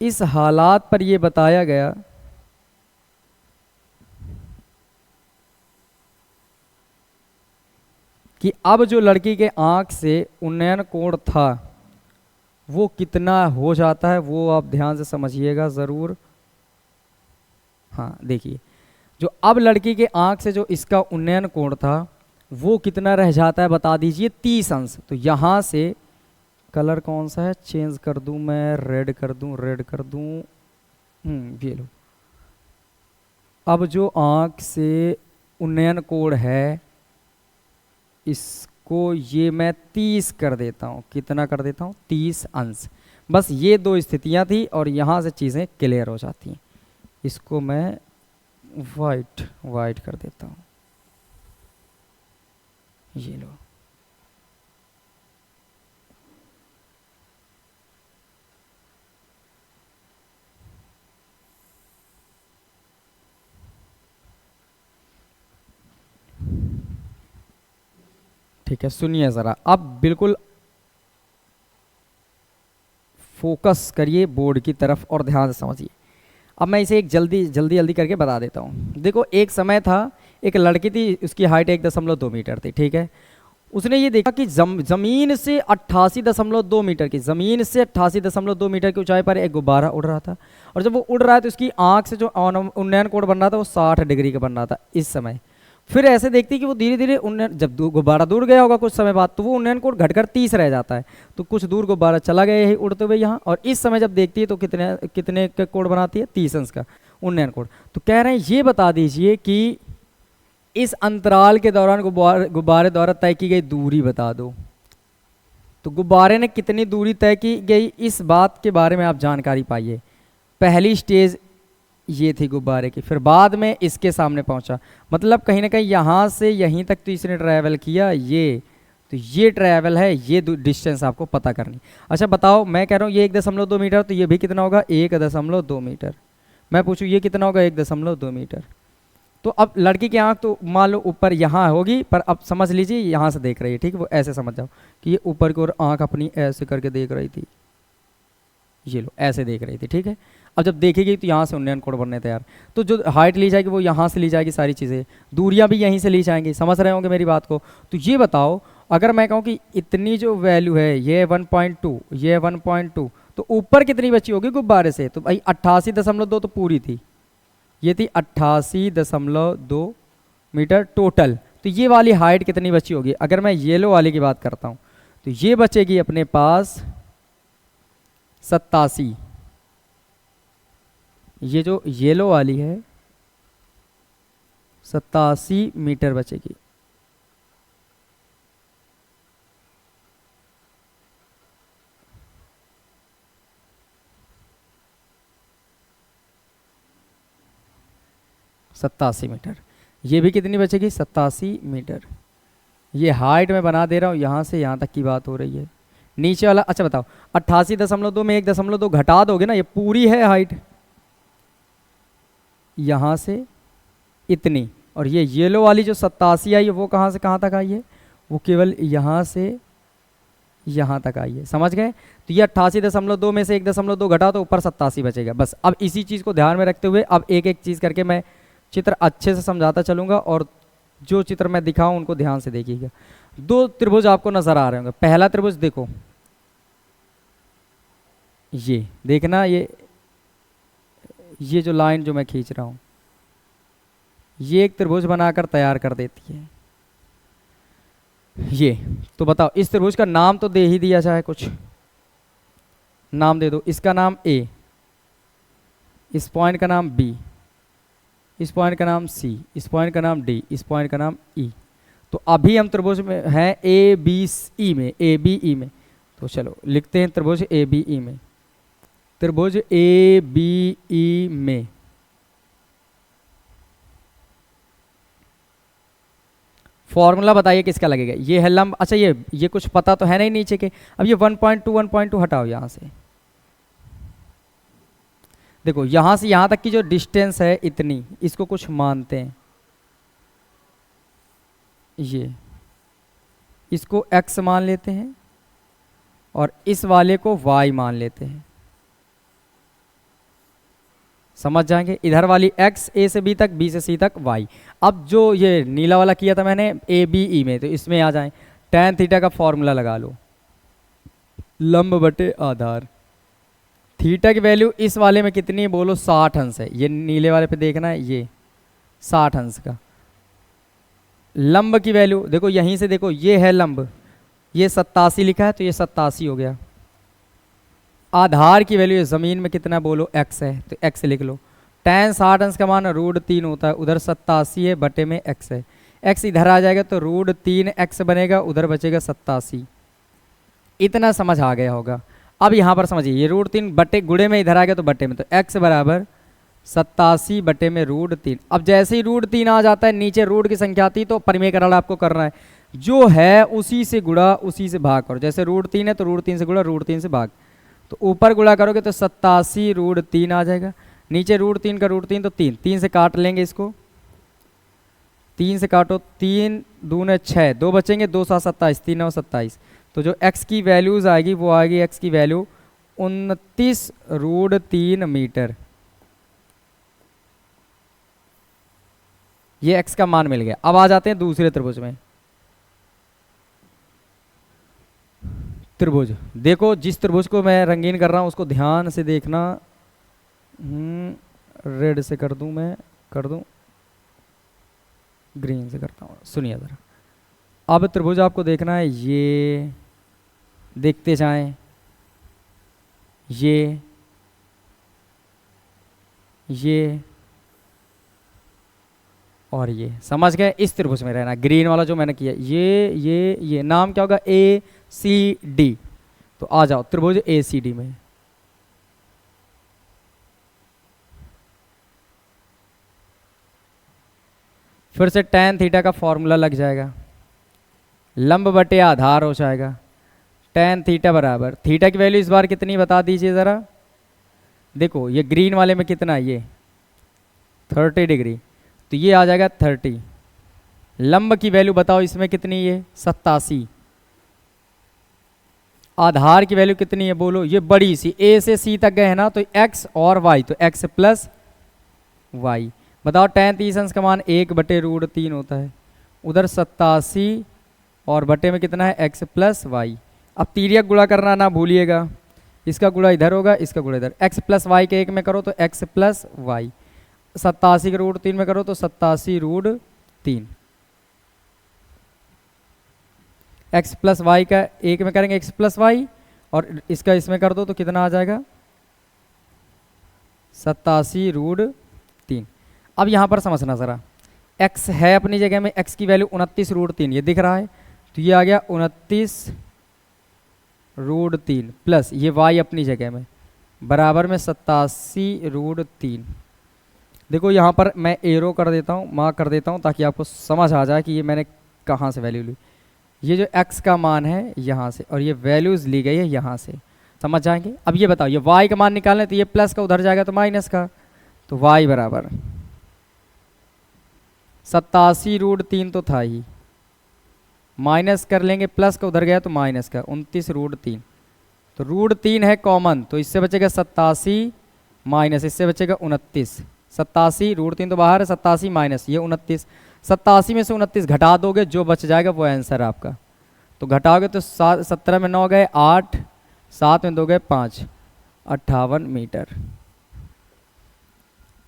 इस हालात पर यह बताया गया कि अब जो लड़की के आंख से उन्नयन कोण था वो कितना हो जाता है, वो आप ध्यान से समझिएगा ज़रूर। हाँ देखिए, जो अब लड़की के आंख से जो इसका उन्नयन कोण था वो कितना रह जाता है बता दीजिए, 30 अंश। तो यहाँ से कलर कौन सा है चेंज कर दूं मैं, रेड कर दूं, रेड कर दूं, ये लो। अब जो आंख से उन्नयन कोण है इसको ये मैं 30 कर देता हूँ। कितना कर देता हूँ, 30 अंश। बस ये दो स्थितियाँ थी और यहाँ से चीज़ें क्लियर हो जाती हैं। इसको मैं वाइट वाइट कर देता हूँ, ये लो। ठीक है, सुनिए ज़रा, अब बिल्कुल फोकस करिए बोर्ड की तरफ और ध्यान से समझिए। अब मैं इसे एक जल्दी जल्दी जल्दी करके बता देता हूँ। देखो, एक समय था, एक लड़की थी, उसकी हाइट 1.2 मीटर थी, ठीक है। उसने ये देखा कि जमीन से 88.2 मीटर की, जमीन से 88.2 मीटर की ऊंचाई पर एक गुब्बारा उड़ रहा था, और जब वो उड़ रहा है तो उसकी आंख से जो उन्नयन कोण बन रहा था वो 60 डिग्री का बन रहा था इस समय। फिर ऐसे देखती कि वो धीरे धीरे उन्नयन, जब गुब्बारा दूर गया होगा कुछ समय बाद, तो वो उन्नयन कोण घटकर 30 रह जाता है। तो कुछ दूर गुब्बारा चला गया यही उड़ते हुए यहाँ, और इस समय जब देखती है तो कितने कितने का कोण बनाती है, 30 अंश का उन्नयन कोण। तो कह रहे हैं ये बता दीजिए कि इस अंतराल के दौरान गुब्बारे द्वारा तय की गई दूरी बता दो। तो गुब्बारे ने कितनी दूरी तय की गई, इस बात के बारे में आप जानकारी पाइए। पहली स्टेज ये थी गुब्बारे की, फिर बाद में इसके सामने पहुंचा, मतलब कहीं ना कहीं यहाँ से यहीं तक तो इसने ट्रैवल किया, ये तो ये ट्रैवल है, ये डिस्टेंस आपको पता करनी। अच्छा बताओ, मैं कह रहा हूँ ये 1.2 मीटर, तो ये भी कितना होगा, 1.2 मीटर। मैं पूछूँ ये कितना होगा, 1.2 मीटर। तो अब लड़की की आंख तो मान लो ऊपर यहाँ होगी, पर अब समझ लीजिए यहाँ से देख रही है, ठीक है, वो ऐसे समझ जाओ कि ये ऊपर की ओर आंख अपनी ऐसे करके देख रही थी, ये लो ऐसे देख रही थी, ठीक है। अब जब देखेगी तो यहाँ से उन्नयन कोण बनने तैयार, तो जो हाइट ली जाएगी वो यहाँ से ली जाएगी, सारी चीज़ें दूरियाँ भी यहीं से ली जाएंगी, समझ रहे होंगे मेरी बात को। तो ये बताओ, अगर मैं कहूँ कि इतनी जो वैल्यू है ये 1.2, ये 1.2, तो ऊपर कितनी बची होगी गुब्बारे से, तो भाई 88.2 तो पूरी थी, ये थी 88.2 मीटर टोटल। तो ये वाली हाइट कितनी बची होगी, अगर मैं येलो वाली की बात करता हूँ तो ये बचेगी अपने पास 87, ये जो येलो वाली है 87 मीटर बचेगी। सत्तासी मीटर, ये भी कितनी बचेगी, 87 मीटर। ये हाइट में बना दे रहा हूँ, यहाँ से यहाँ तक की बात हो रही है। नीचे वाला, अच्छा बताओ 88.2 में 1.2 घटा दोगे ना, ये पूरी है हाइट यहाँ से इतनी, और ये येलो वाली जो 87 आई है वो कहाँ से कहाँ तक आई है, वो केवल यहाँ से यहाँ तक आई है, समझ गए। तो ये 88.2 में से 1.2 घटा तो ऊपर 87 बचेगा। बस अब इसी चीज़ को ध्यान में रखते हुए अब एक एक चीज़ करके मैं चित्र अच्छे से समझाता चलूँगा, और जो चित्र मैं दिखाऊँ उनको ध्यान से देखिएगा। दो त्रिभुज आपको नज़र आ रहे होंगे, पहला त्रिभुज देखो, ये देखना, ये जो लाइन जो मैं खींच रहा हूँ ये एक त्रिभुज बनाकर तैयार कर देती है ये। तो बताओ इस त्रिभुज का नाम तो दे ही दिया जाए, कुछ नाम दे दो। इसका नाम ए, इस पॉइंट का नाम बी, इस पॉइंट का नाम सी, इस पॉइंट का नाम डी, इस पॉइंट का नाम ई। तो अभी हम त्रिभुज में हैं ए बी ई में, ए बी ई में। तो चलो लिखते हैं त्रिभुज ए बी ई में, त्रिभुज ए बी ई में फॉर्मूला बताइए किसका लगेगा। ये है लंब, अच्छा ये कुछ पता तो है नहीं नीचे के। अब ये 1.2 हटाओ यहाँ से, देखो यहाँ से यहाँ तक की जो डिस्टेंस है इतनी, इसको कुछ मानते हैं, ये इसको x मान लेते हैं और इस वाले को y मान लेते हैं, समझ जाएंगे। इधर वाली x a से b तक, b से c तक y। अब जो ये नीला वाला किया था मैंने ए बी ई में, तो इसमें आ जाएं, tan थीटा का फॉर्मूला लगा लो, लंब बटे आधार। थीटा की वैल्यू इस वाले में कितनी है बोलो, 60 अंश है। ये नीले वाले पे देखना है, ये 60 अंश का। लंब की वैल्यू देखो, यहीं से देखो, ये है लंब, ये 87 लिखा है तो ये 87 हो गया। आधार की वैल्यू ज़मीन में कितना बोलो, x है, तो x लिख लो। tan 60 अंश का मान √3 होता है, उधर 87 है, बटे में x है। x इधर आ जाएगा तो √3x बनेगा, उधर बचेगा 87। इतना समझ आ गया होगा। अब यहाँ पर समझिए, ये √3 बटे गुणे में इधर आ गया तो बटे में, तो x बराबर 87 बटे में √3। अब जैसे ही √3 आ जाता है, नीचे रूट की संख्या आती तो परिमेयकरण आपको करना है, जो है उसी से गुणा उसी से भाग करो। जैसे √3 है तो √3 से गुणा, √3 से भाग, तो ऊपर गुणा करोगे तो 87 √3 आ जाएगा। नीचे √3 का √3 तो 3, 3 से काट लेंगे इसको, 3 से काटो, 3 दूने 6, 2 बचेंगे, 2 7 27, 3 9 27। तो जो x की वैल्यूज आएगी वो आएगी x की वैल्यू 29 √3 मीटर। ये x का मान मिल गया। अब आ जाते हैं दूसरे त्रिभुज में। त्रिभुज, देखो जिस त्रिभुज को मैं रंगीन कर रहा हूँ उसको ध्यान से देखना। रेड से कर दूं, मैं कर दूं, ग्रीन से करता हूँ, सुनिए ज़रा। अब त्रिभुज आपको देखना है, ये देखते जाएं, ये और ये, समझ गए? इस त्रिभुज में रहना, ग्रीन वाला जो मैंने किया, ये नाम क्या होगा? ए सी डी। तो आ जाओ त्रिभुज ए सी डी में। फिर से tan थीटा का फॉर्मूला लग जाएगा, लंब बटे आधार हो जाएगा। tan थीटा बराबर, थीटा की वैल्यू इस बार कितनी बता दीजिए ज़रा। देखो ये ग्रीन वाले में कितना है, ये 30 डिग्री, तो ये आ जाएगा 30। लंब की वैल्यू बताओ इसमें कितनी है? 87। आधार की वैल्यू कितनी है बोलो? ये बड़ी सी, ए से सी तक गए हैं ना, तो x और y, तो x प्लस वाई। बताओ tan 30 अंश का मान 1/√3 होता है। उधर 87 और बटे में कितना है? x plus Y. अब तिर्यक गुणा करना ना भूलिएगा, इसका गुणा इधर होगा, इसका गुणा इधर। x प्लस वाई के एक में करो तो x प्लस वाई, 87 के √3 में करो तो 87√3। x प्लस वाई का एक में करेंगे x प्लस वाई, और इसका इसमें कर दो तो कितना आ जाएगा? 87√3। अब यहाँ पर समझना ज़रा, x है अपनी जगह में, x की वैल्यू 29√3 ये दिख रहा है, तो ये आ गया 29√3 प्लस ये y अपनी जगह में बराबर में 87√3। देखो यहाँ पर मैं एरो कर देता हूँ, मार्क कर देता हूँ, ताकि आपको समझ आ जाए कि ये मैंने कहाँ से वैल्यू ली। ये जो x का मान है यहाँ से, और ये वैल्यूज़ ली गई है यहाँ से, समझ जाएंगे। अब ये बताओ, ये y का मान निकालना, तो ये प्लस का उधर जाएगा तो माइनस का, तो y बराबर 87√3 तो था ही, माइनस कर लेंगे, प्लस का उधर गया तो माइनस का 29√3, तो √3 है कॉमन, तो इससे बचेगा 87 माइनस इससे बचेगा 29। 87 √3 तो बाहर है, 87 माइनस ये 29, 87 में से 29 घटा दोगे, जो बच जाएगा वो आंसर आपका। तो घटाओगे तो 17 में 9 गए 8, 7 में 2 गए 5, 58 मीटर।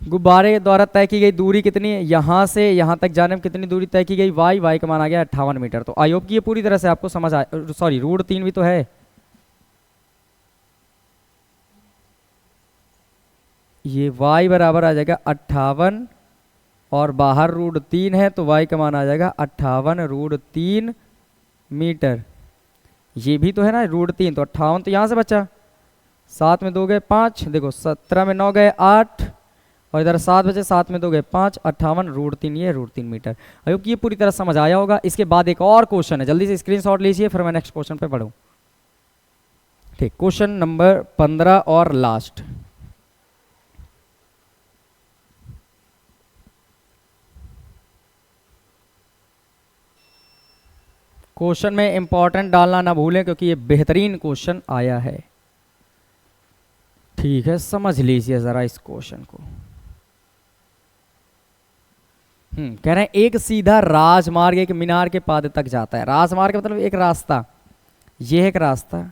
गुब्बारे द्वारा तय की गई दूरी कितनी है? यहाँ से यहाँ तक जाने में कितनी दूरी तय की गई? y का मान आ गया 58 मीटर। तो आई होप कि ये पूरी तरह से आपको समझ आए। सॉरी, √3 भी तो है, ये y बराबर आ जाएगा 58, और बाहर √3 है, तो y का मान आ जाएगा 58√3 मीटर। ये भी तो है ना √3, तो 58 तो यहाँ से बचा, 7 में 2 गए 5, देखो 17 में 9 गए 8, और इधर 7 बचे, 7 में 2 गए 5, 58√3, ये √3 मीटर। आई होप कि ये पूरी तरह समझ आया होगा। इसके बाद एक और क्वेश्चन है, जल्दी से स्क्रीनशॉट लीजिए, फिर मैं नेक्स्ट क्वेश्चन पे बढ़ूँ। ठीक, क्वेश्चन नंबर 15 और लास्ट। क्वेश्चन में इंपॉर्टेंट डालना ना भूलें, क्योंकि ये बेहतरीन क्वेश्चन आया है। ठीक है, समझ लीजिए ज़रा इस क्वेश्चन को। कह रहे हैं एक सीधा राजमार्ग एक मीनार के पाद तक जाता है। राजमार्ग मतलब एक रास्ता, ये है एक रास्ता,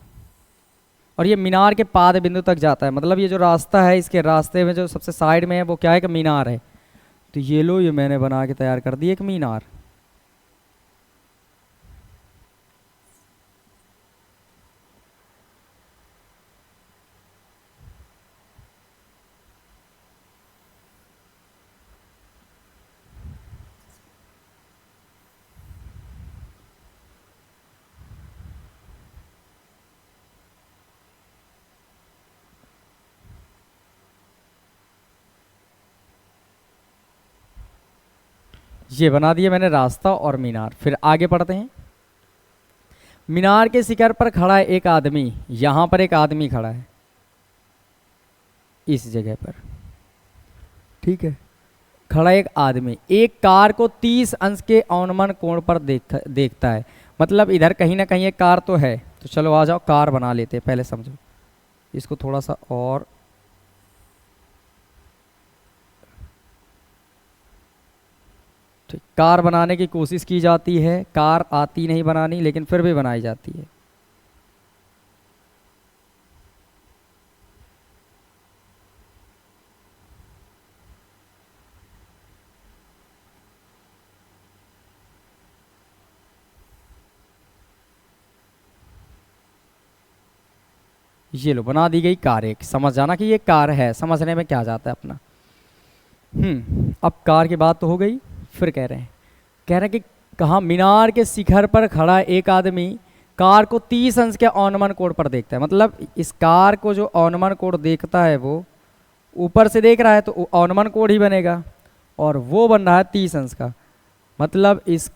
और ये मीनार के पाद बिंदु तक जाता है। मतलब ये जो रास्ता है, इसके रास्ते में जो सबसे साइड में है वो क्या है? कि मीनार है। तो ये लो, ये मैंने बना के तैयार कर दी एक मीनार। ये बना दिया मैंने रास्ता और मीनार। फिर आगे पढ़ते हैं। मीनार के शिखर पर खड़ा है एक आदमी, यहां पर एक आदमी खड़ा है इस जगह पर, ठीक है, खड़ा एक आदमी एक कार को 30 अंश के अवनमन कोण पर देखता है। मतलब इधर कहीं ना कहीं एक कार तो है, तो चलो आ जाओ कार बना लेते हैं। पहले समझो इसको थोड़ा सा, और ठीक, कार बनाने की कोशिश की जाती है, कार आती नहीं बनानी, लेकिन फिर भी बनाई जाती है। ये लो बना दी गई कार एक, समझ जाना कि ये कार है, समझने में क्या जाता है अपना। अब कार की बात तो हो गई। फिर कह रहे हैं कि कहाँ मीनार के शिखर पर खड़ा एक आदमी कार को 30 अंश के औनमन कोण पर देखता है। मतलब इस कार को जो औनमन कोण देखता है वो ऊपर से देख रहा है तो औनमन कोण ही बनेगा, और वो बन रहा है 30 अंश का। मतलब इस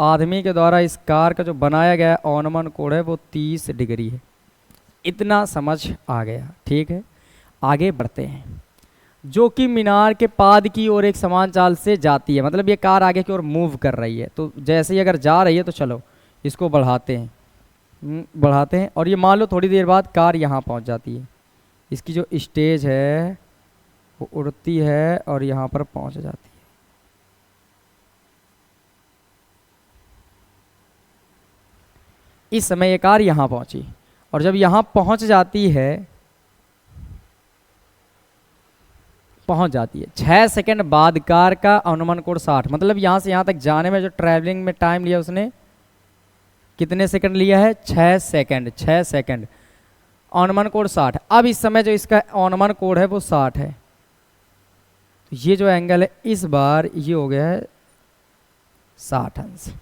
आदमी के द्वारा इस कार का जो बनाया गया औनमन कोण है वो 30 डिग्री है। इतना समझ आ गया, ठीक है। आगे बढ़ते हैं। जो कि मीनार के पाद की ओर एक समान चाल से जाती है। मतलब ये कार आगे की ओर मूव कर रही है, तो जैसे ही अगर जा रही है तो चलो इसको बढ़ाते हैं और ये मान लो थोड़ी देर बाद कार यहाँ पहुँच जाती है। इसकी जो स्टेज है वो उड़ती है और यहाँ पर पहुँच जाती है। इस समय ये कार यहाँ पहुँची, और जब यहाँ पहुँच जाती है 6 सेकंड बाद कार का अनुमान कोण 60। मतलब यहाँ से यहाँ तक जाने में जो ट्रैवलिंग में टाइम लिया उसने कितने सेकंड लिया है? 6 सेकंड। 6 सेकंड, अनुमान कोण 60। अब इस समय जो इसका अनुमान कोण है वो 60 है, तो ये जो एंगल है इस बार ये हो गया है 60 अंश।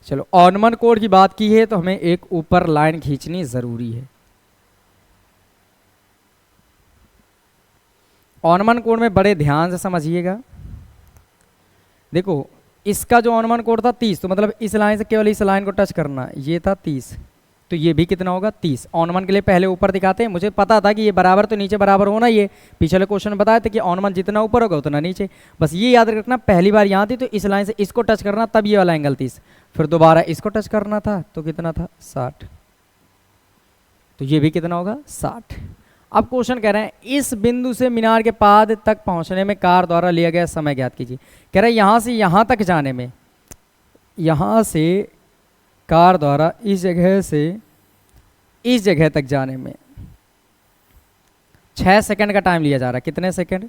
चलो अनुमान कोण की बात की है तो हमें एक ऊपर लाइन खींचनी जरूरी है। अनुमान कोण में बड़े ध्यान से समझिएगा। देखो इसका जो अनुमान कोण था 30, तो मतलब इस लाइन से केवल इस लाइन को टच करना, ये था 30, तो ये भी कितना होगा 30। अनुमान के लिए पहले ऊपर दिखाते हैं। मुझे पता था कि ये बराबर तो नीचे बराबर होना, ये पिछले क्वेश्चन में बताया था कि अनुमान जितना ऊपर होगा उतना नीचे। बस ये याद रखना, पहली बार यहाँ थी तो इस लाइन से इसको टच करना, तब ये वाला एंगल 30, फिर दोबारा इसको टच करना था तो कितना था 60, तो ये भी कितना होगा 60। अब क्वेश्चन कह रहे हैं इस बिंदु से मीनार के पाद तक पहुंचने में कार द्वारा लिया गया समय ज्ञात कीजिए। कह रहे हैं यहां से यहां तक जाने में, यहां से कार द्वारा इस जगह से इस जगह तक जाने में 6 सेकंड का टाइम लिया जा रहा है। कितने सेकंड?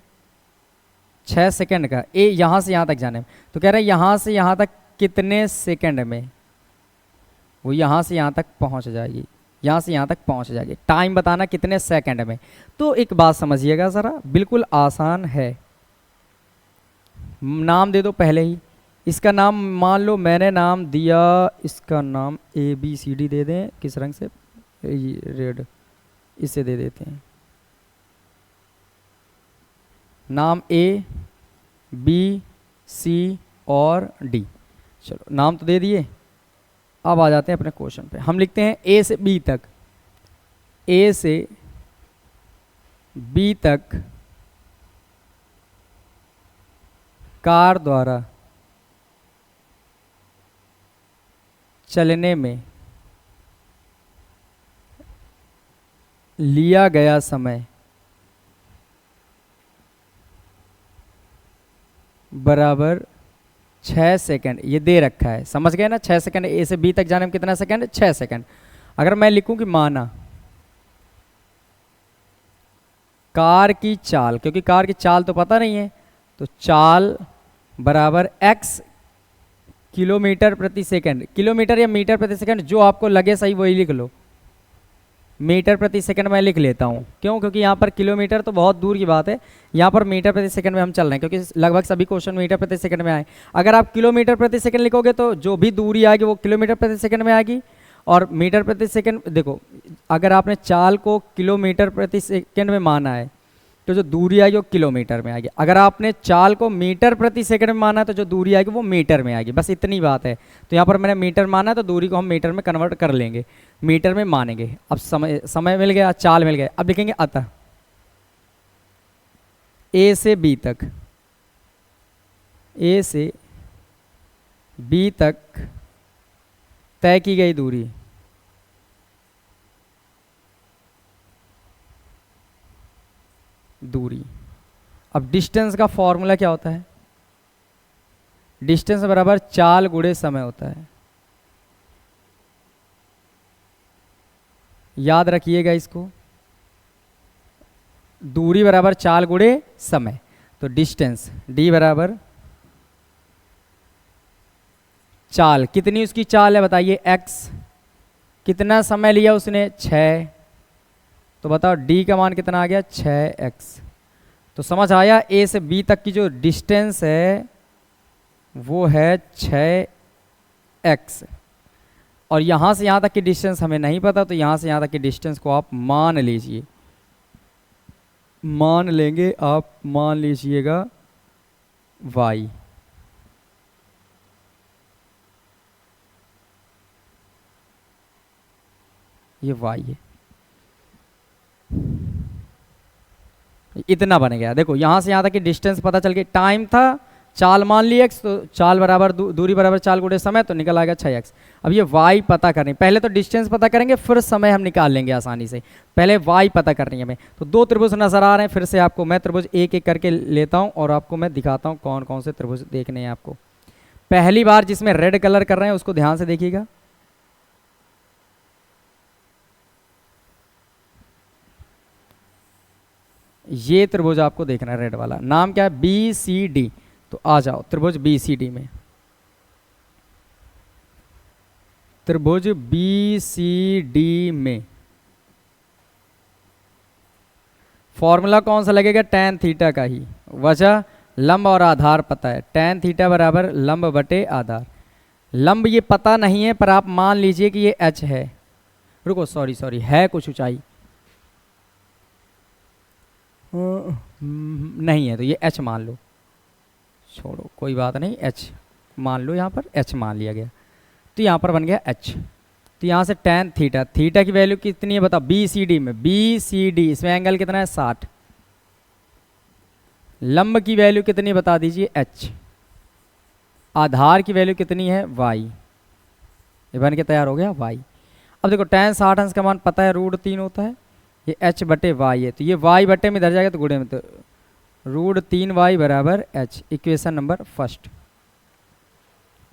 6 सेकंड का। यहां से यहां तक जाने में, तो कह रहे हैं यहां से यहां तक कितने सेकंड में वो यहां से यहां तक पहुंच जाएगी, यहाँ से यहाँ तक पहुँच जाएगी। टाइम बताना कितने सेकंड में। तो एक बात समझिएगा ज़रा, बिल्कुल आसान है। नाम दे दो पहले ही। इसका नाम मान लो मैंने नाम दिया, इसका नाम ABCD दे दें। किस रंग से? रेड, इससे दे देते हैं। नाम A, B, C और D। चलो नाम तो दे दिए। अब आ जाते हैं अपने क्वेश्चन पे। हम लिखते हैं A से B तक, A से B तक कार द्वारा चलने में लिया गया समय बराबर 6 सेकंड। ये दे रखा है, समझ गए ना? 6 सेकंड। A से B तक जाने में कितना सेकंड? 6 सेकंड। अगर मैं लिखूं कि माना कार की चाल, क्योंकि कार की चाल तो पता नहीं है, तो चाल बराबर x किलोमीटर प्रति सेकंड। किलोमीटर या मीटर प्रति सेकंड, जो आपको लगे सही वही लिख लो। मीटर प्रति सेकंड मैं लिख लेता हूँ, क्यों? क्योंकि यहाँ पर किलोमीटर तो बहुत दूर की बात है, यहाँ पर मीटर प्रति सेकंड में हम चल रहे हैं, क्योंकि लगभग सभी क्वेश्चन मीटर प्रति सेकंड में आए। अगर आप किलोमीटर प्रति सेकंड लिखोगे तो जो भी दूरी आएगी वो किलोमीटर प्रति सेकंड में आएगी, और मीटर प्रति सेकंड, देखो अगर आपने चाल को किलोमीटर प्रति सेकंड में माना है तो जो दूरी आएगी वो किलोमीटर में आएगी। अगर आपने चाल को मीटर प्रति सेकंड में माना है तो जो दूरी आएगी वो मीटर में आएगी। बस इतनी बात है। तो यहाँ पर मैंने मीटर माना है तो दूरी को हम मीटर में कन्वर्ट कर लेंगे, मीटर में मानेंगे। अब समय मिल गया, चाल मिल गया। अब लिखेंगे अतः A से B तक, A से B तक तय की गई दूरी अब डिस्टेंस का फॉर्मूला क्या होता है? डिस्टेंस बराबर चाल गुणे समय होता है। याद रखिएगा इसको, दूरी बराबर चाल गुणे समय। तो डिस्टेंस D बराबर चाल, कितनी उसकी चाल है बताइए? x कितना समय लिया उसने, 6। तो बताओ डी का मान कितना आ गया, 6x। तो समझ आया, ए से बी तक की जो डिस्टेंस है वो है 6x। और यहाँ से यहाँ तक की डिस्टेंस हमें नहीं पता, तो यहाँ से यहाँ तक की डिस्टेंस को आप मान लीजिए, मान लेंगे आप, मान लीजिएगा y। ये y है, इतना बन गया। देखो यहाँ से यहाँ तक की डिस्टेंस पता चल गई, टाइम था, चाल मान ली x, तो चाल बराबर दूरी बराबर चाल गुणे समय, तो निकल आएगा 6x। अब ये y पता करनी, पहले तो डिस्टेंस पता करेंगे फिर समय हम निकाल लेंगे आसानी से, पहले y पता करनी है हमें। तो दो त्रिभुज नजर आ रहे हैं, फिर से आपको मैं त्रिभुज एक एक करके लेता हूँ और आपको मैं दिखाता हूँ कौन कौन से त्रिभुज देखने हैं आपको। पहली बार जिसमें रेड कलर कर रहे हैं उसको ध्यान से देखिएगा, ये त्रिभुज आपको देखना है, रेड वाला, नाम क्या है, BCD। तो आ जाओ त्रिभुज BCD में, त्रिभुज BCD में फॉर्मूला कौन सा लगेगा, tan थीटा का ही। वजह लंब और आधार पता है, tan थीटा बराबर लंब बटे आधार। लंब ये पता नहीं है, पर आप मान लीजिए कि ये h है, रुको सॉरी है कुछ ऊंचाई नहीं है, तो ये h मान लो, छोड़ो कोई बात नहीं, h मान लो, यहाँ पर h मान लिया गया, तो यहाँ पर बन गया h। तो यहाँ से tan थीटा, थीटा की वैल्यू कितनी है बताओ, BCD में, BCD इसमें एंगल कितना है, 60। लंब की वैल्यू कितनी बता दीजिए, h। आधार की वैल्यू कितनी है, y। ये बन के तैयार हो गया y। अब देखो tan 60 अंश का मान पता है, √3 होता है, ये h बटे y है, तो ये y बटे में इधर जाएगा तो गुणे में, तो √3y बराबर h, इक्वेशन नंबर फर्स्ट।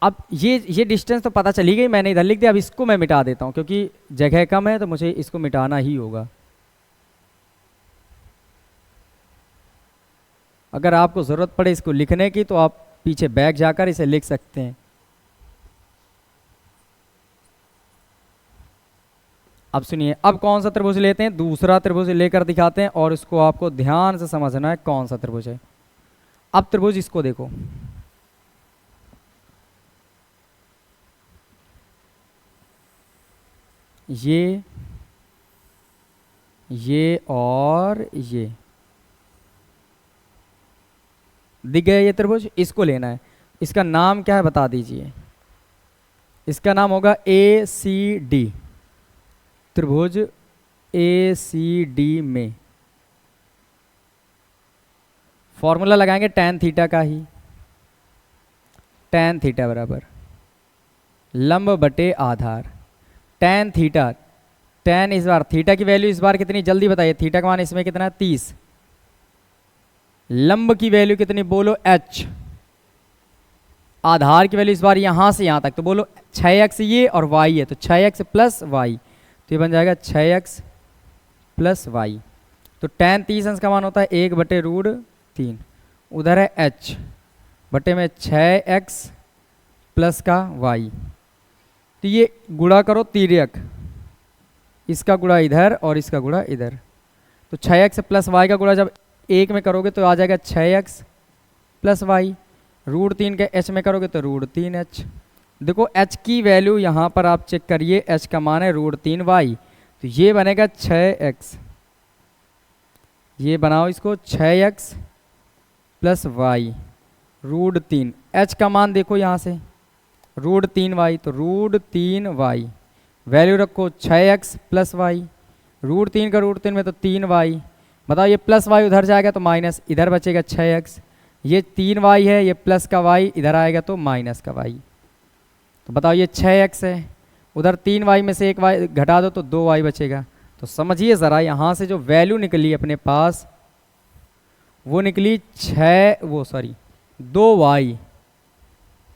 अब ये डिस्टेंस तो पता चली गई, मैंने इधर लिख दिया। अब इसको मैं मिटा देता हूँ क्योंकि जगह कम है, तो मुझे इसको मिटाना ही होगा। अगर आपको ज़रूरत पड़े इसको लिखने की तो आप पीछे बैक जाकर इसे लिख सकते हैं। अब सुनिए, अब कौन सा त्रिभुज लेते हैं, दूसरा त्रिभुज लेकर दिखाते हैं और इसको आपको ध्यान से समझना है कौन सा त्रिभुज है। अब त्रिभुज इसको देखो, ये और ये दिख गया, ये त्रिभुज, इसको लेना है। इसका नाम क्या है बता दीजिए, इसका नाम होगा ACD, त्रिभुज ACD में फॉर्मूला लगाएंगे tan थीटा का ही, tan थीटा बराबर लंब बटे आधार। tan थीटा, tan इस बार थीटा की वैल्यू इस बार कितनी जल्दी बताइए, थीटा का मान इसमें कितना है, 30। लंब की वैल्यू कितनी बोलो, h। आधार की वैल्यू इस बार यहां से यहां तक, तो बोलो 6x ये और y है, तो 6x प्लस y, तो ये बन जाएगा 6x प्लस y। तो tan 30 अंश का मान होता है 1 बटे √3, उधर है h बटे में 6x प्लस का y। तो ये गुणा करो तिर्यक, इसका गुणा इधर और इसका गुणा इधर, तो 6x प्लस y का गुणा जब 1 में करोगे तो आ जाएगा 6x प्लस y, √3 के h में करोगे तो √3h। देखो h की वैल्यू यहाँ पर आप चेक करिए, h का मान है √3y, तो ये बनेगा 6x, ये बनाओ इसको 6x प्लस y, √3, h का मान देखो यहाँ से √3y, तो √3y, वैल्यू रखो 6x प्लस y, √3 का √3 में तो 3y, बताओ ये प्लस y उधर जाएगा तो माइनस, इधर बचेगा 6x, ये 3y है, ये प्लस का y इधर आएगा तो माइनस का y। तो बताओ ये 6x है, उधर 3y में से एक y घटा दो तो 2y बचेगा। तो समझिए ज़रा, यहाँ से जो वैल्यू निकली अपने पास वो निकली 2y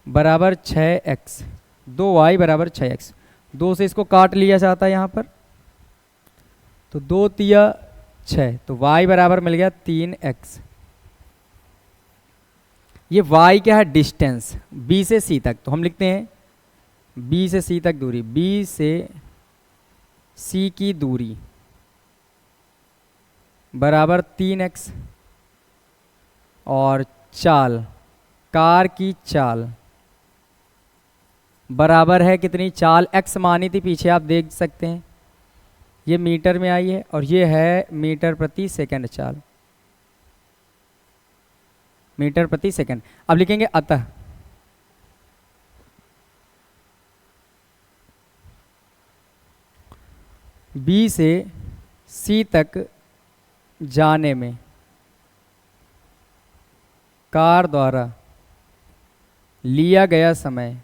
बराबर 6x, 2y बराबर 6x। 2 से इसको काट लिया जाता है यहाँ पर, तो 2 तिया 6, तो y बराबर मिल गया 3x। ये y क्या है, डिस्टेंस b से c तक, तो हम लिखते हैं b से c तक दूरी, b से सी की दूरी बराबर 3x और चाल, कार की चाल बराबर है कितनी, चाल x मानी थी पीछे आप देख सकते हैं, ये मीटर में आई है और ये है मीटर प्रति सेकंड चाल, मीटर प्रति सेकंड। अब लिखेंगे अतः B से C तक जाने में कार द्वारा लिया गया समय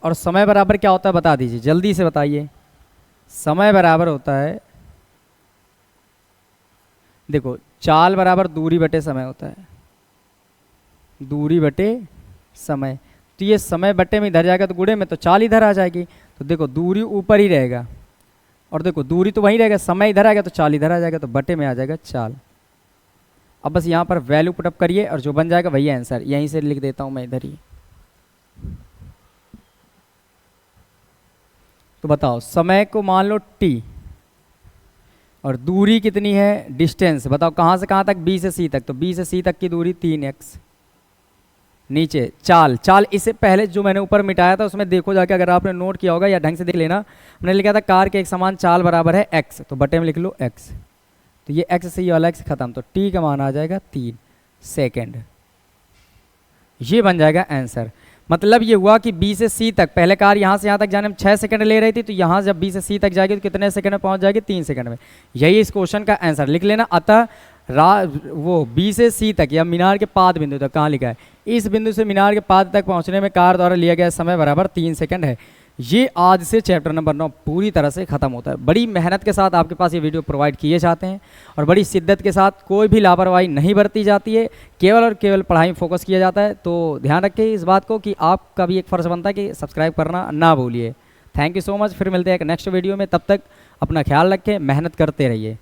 और समय बराबर क्या होता है बता दीजिए, जल्दी से बताइए। समय बराबर होता है, देखो चाल बराबर दूरी बटे समय होता है, दूरी बटे समय, तो ये समय बटे में इधर जाएगा तो गुणे में, तो चाल इधर आ जाएगी, तो देखो दूरी ऊपर ही रहेगा और देखो दूरी तो वहीं रहेगा, समय इधर आ गया तो चाल इधर आ जाएगा, तो बटे में आ जाएगा चाल। अब बस यहाँ पर वैल्यू पुटअप करिए और जो बन जाएगा वही आंसर, यहीं से लिख देता हूँ मैं इधर ही। तो बताओ समय को मान लो t और दूरी कितनी है, डिस्टेंस बताओ कहाँ से कहाँ तक, B से C तक, तो B से C तक की दूरी 3x। नीचे चाल, चाल इससे पहले जो मैंने ऊपर मिटाया था उसमें देखो जाके, अगर आपने नोट किया होगा या ढंग से देख लेना, हमने लिखा था कार के एक समान चाल बराबर है x, तो बटे में लिख लो x, तो ये x से ये वाला x खत्म, तो t का मान आ जाएगा 3 सेकेंड। ये बन जाएगा आंसर। मतलब ये हुआ कि B से C तक, पहले कार यहाँ से यहाँ तक जाने में 6 सेकंड ले रही थी, तो यहाँ जब B से C तक जाएगी तो कितने सेकंड में पहुँच जाएगी, 3 सेकंड में। यही इस क्वेश्चन का आंसर, लिख लेना। अतः वो B से C तक या मीनार के पाद बिंदु तक, कहाँ लिखा है, इस बिंदु से मीनार के पाद तक पहुँचने में कार द्वारा लिया गया समय बराबर 3 सेकंड है। ये आज से चैप्टर नंबर 9 पूरी तरह से ख़त्म होता है। बड़ी मेहनत के साथ आपके पास ये वीडियो प्रोवाइड किए जाते हैं और बड़ी शिद्दत के साथ, कोई भी लापरवाही नहीं बरती जाती है, केवल और केवल पढ़ाई में फोकस किया जाता है। तो ध्यान रखिए इस बात को कि आपका भी एक फ़र्ज़ बनता है कि सब्सक्राइब करना ना भूलिए। थैंक यू सो मच, फिर मिलते हैं एक नेक्स्ट वीडियो में, तब तक अपना ख्याल रखें, मेहनत करते रहिए।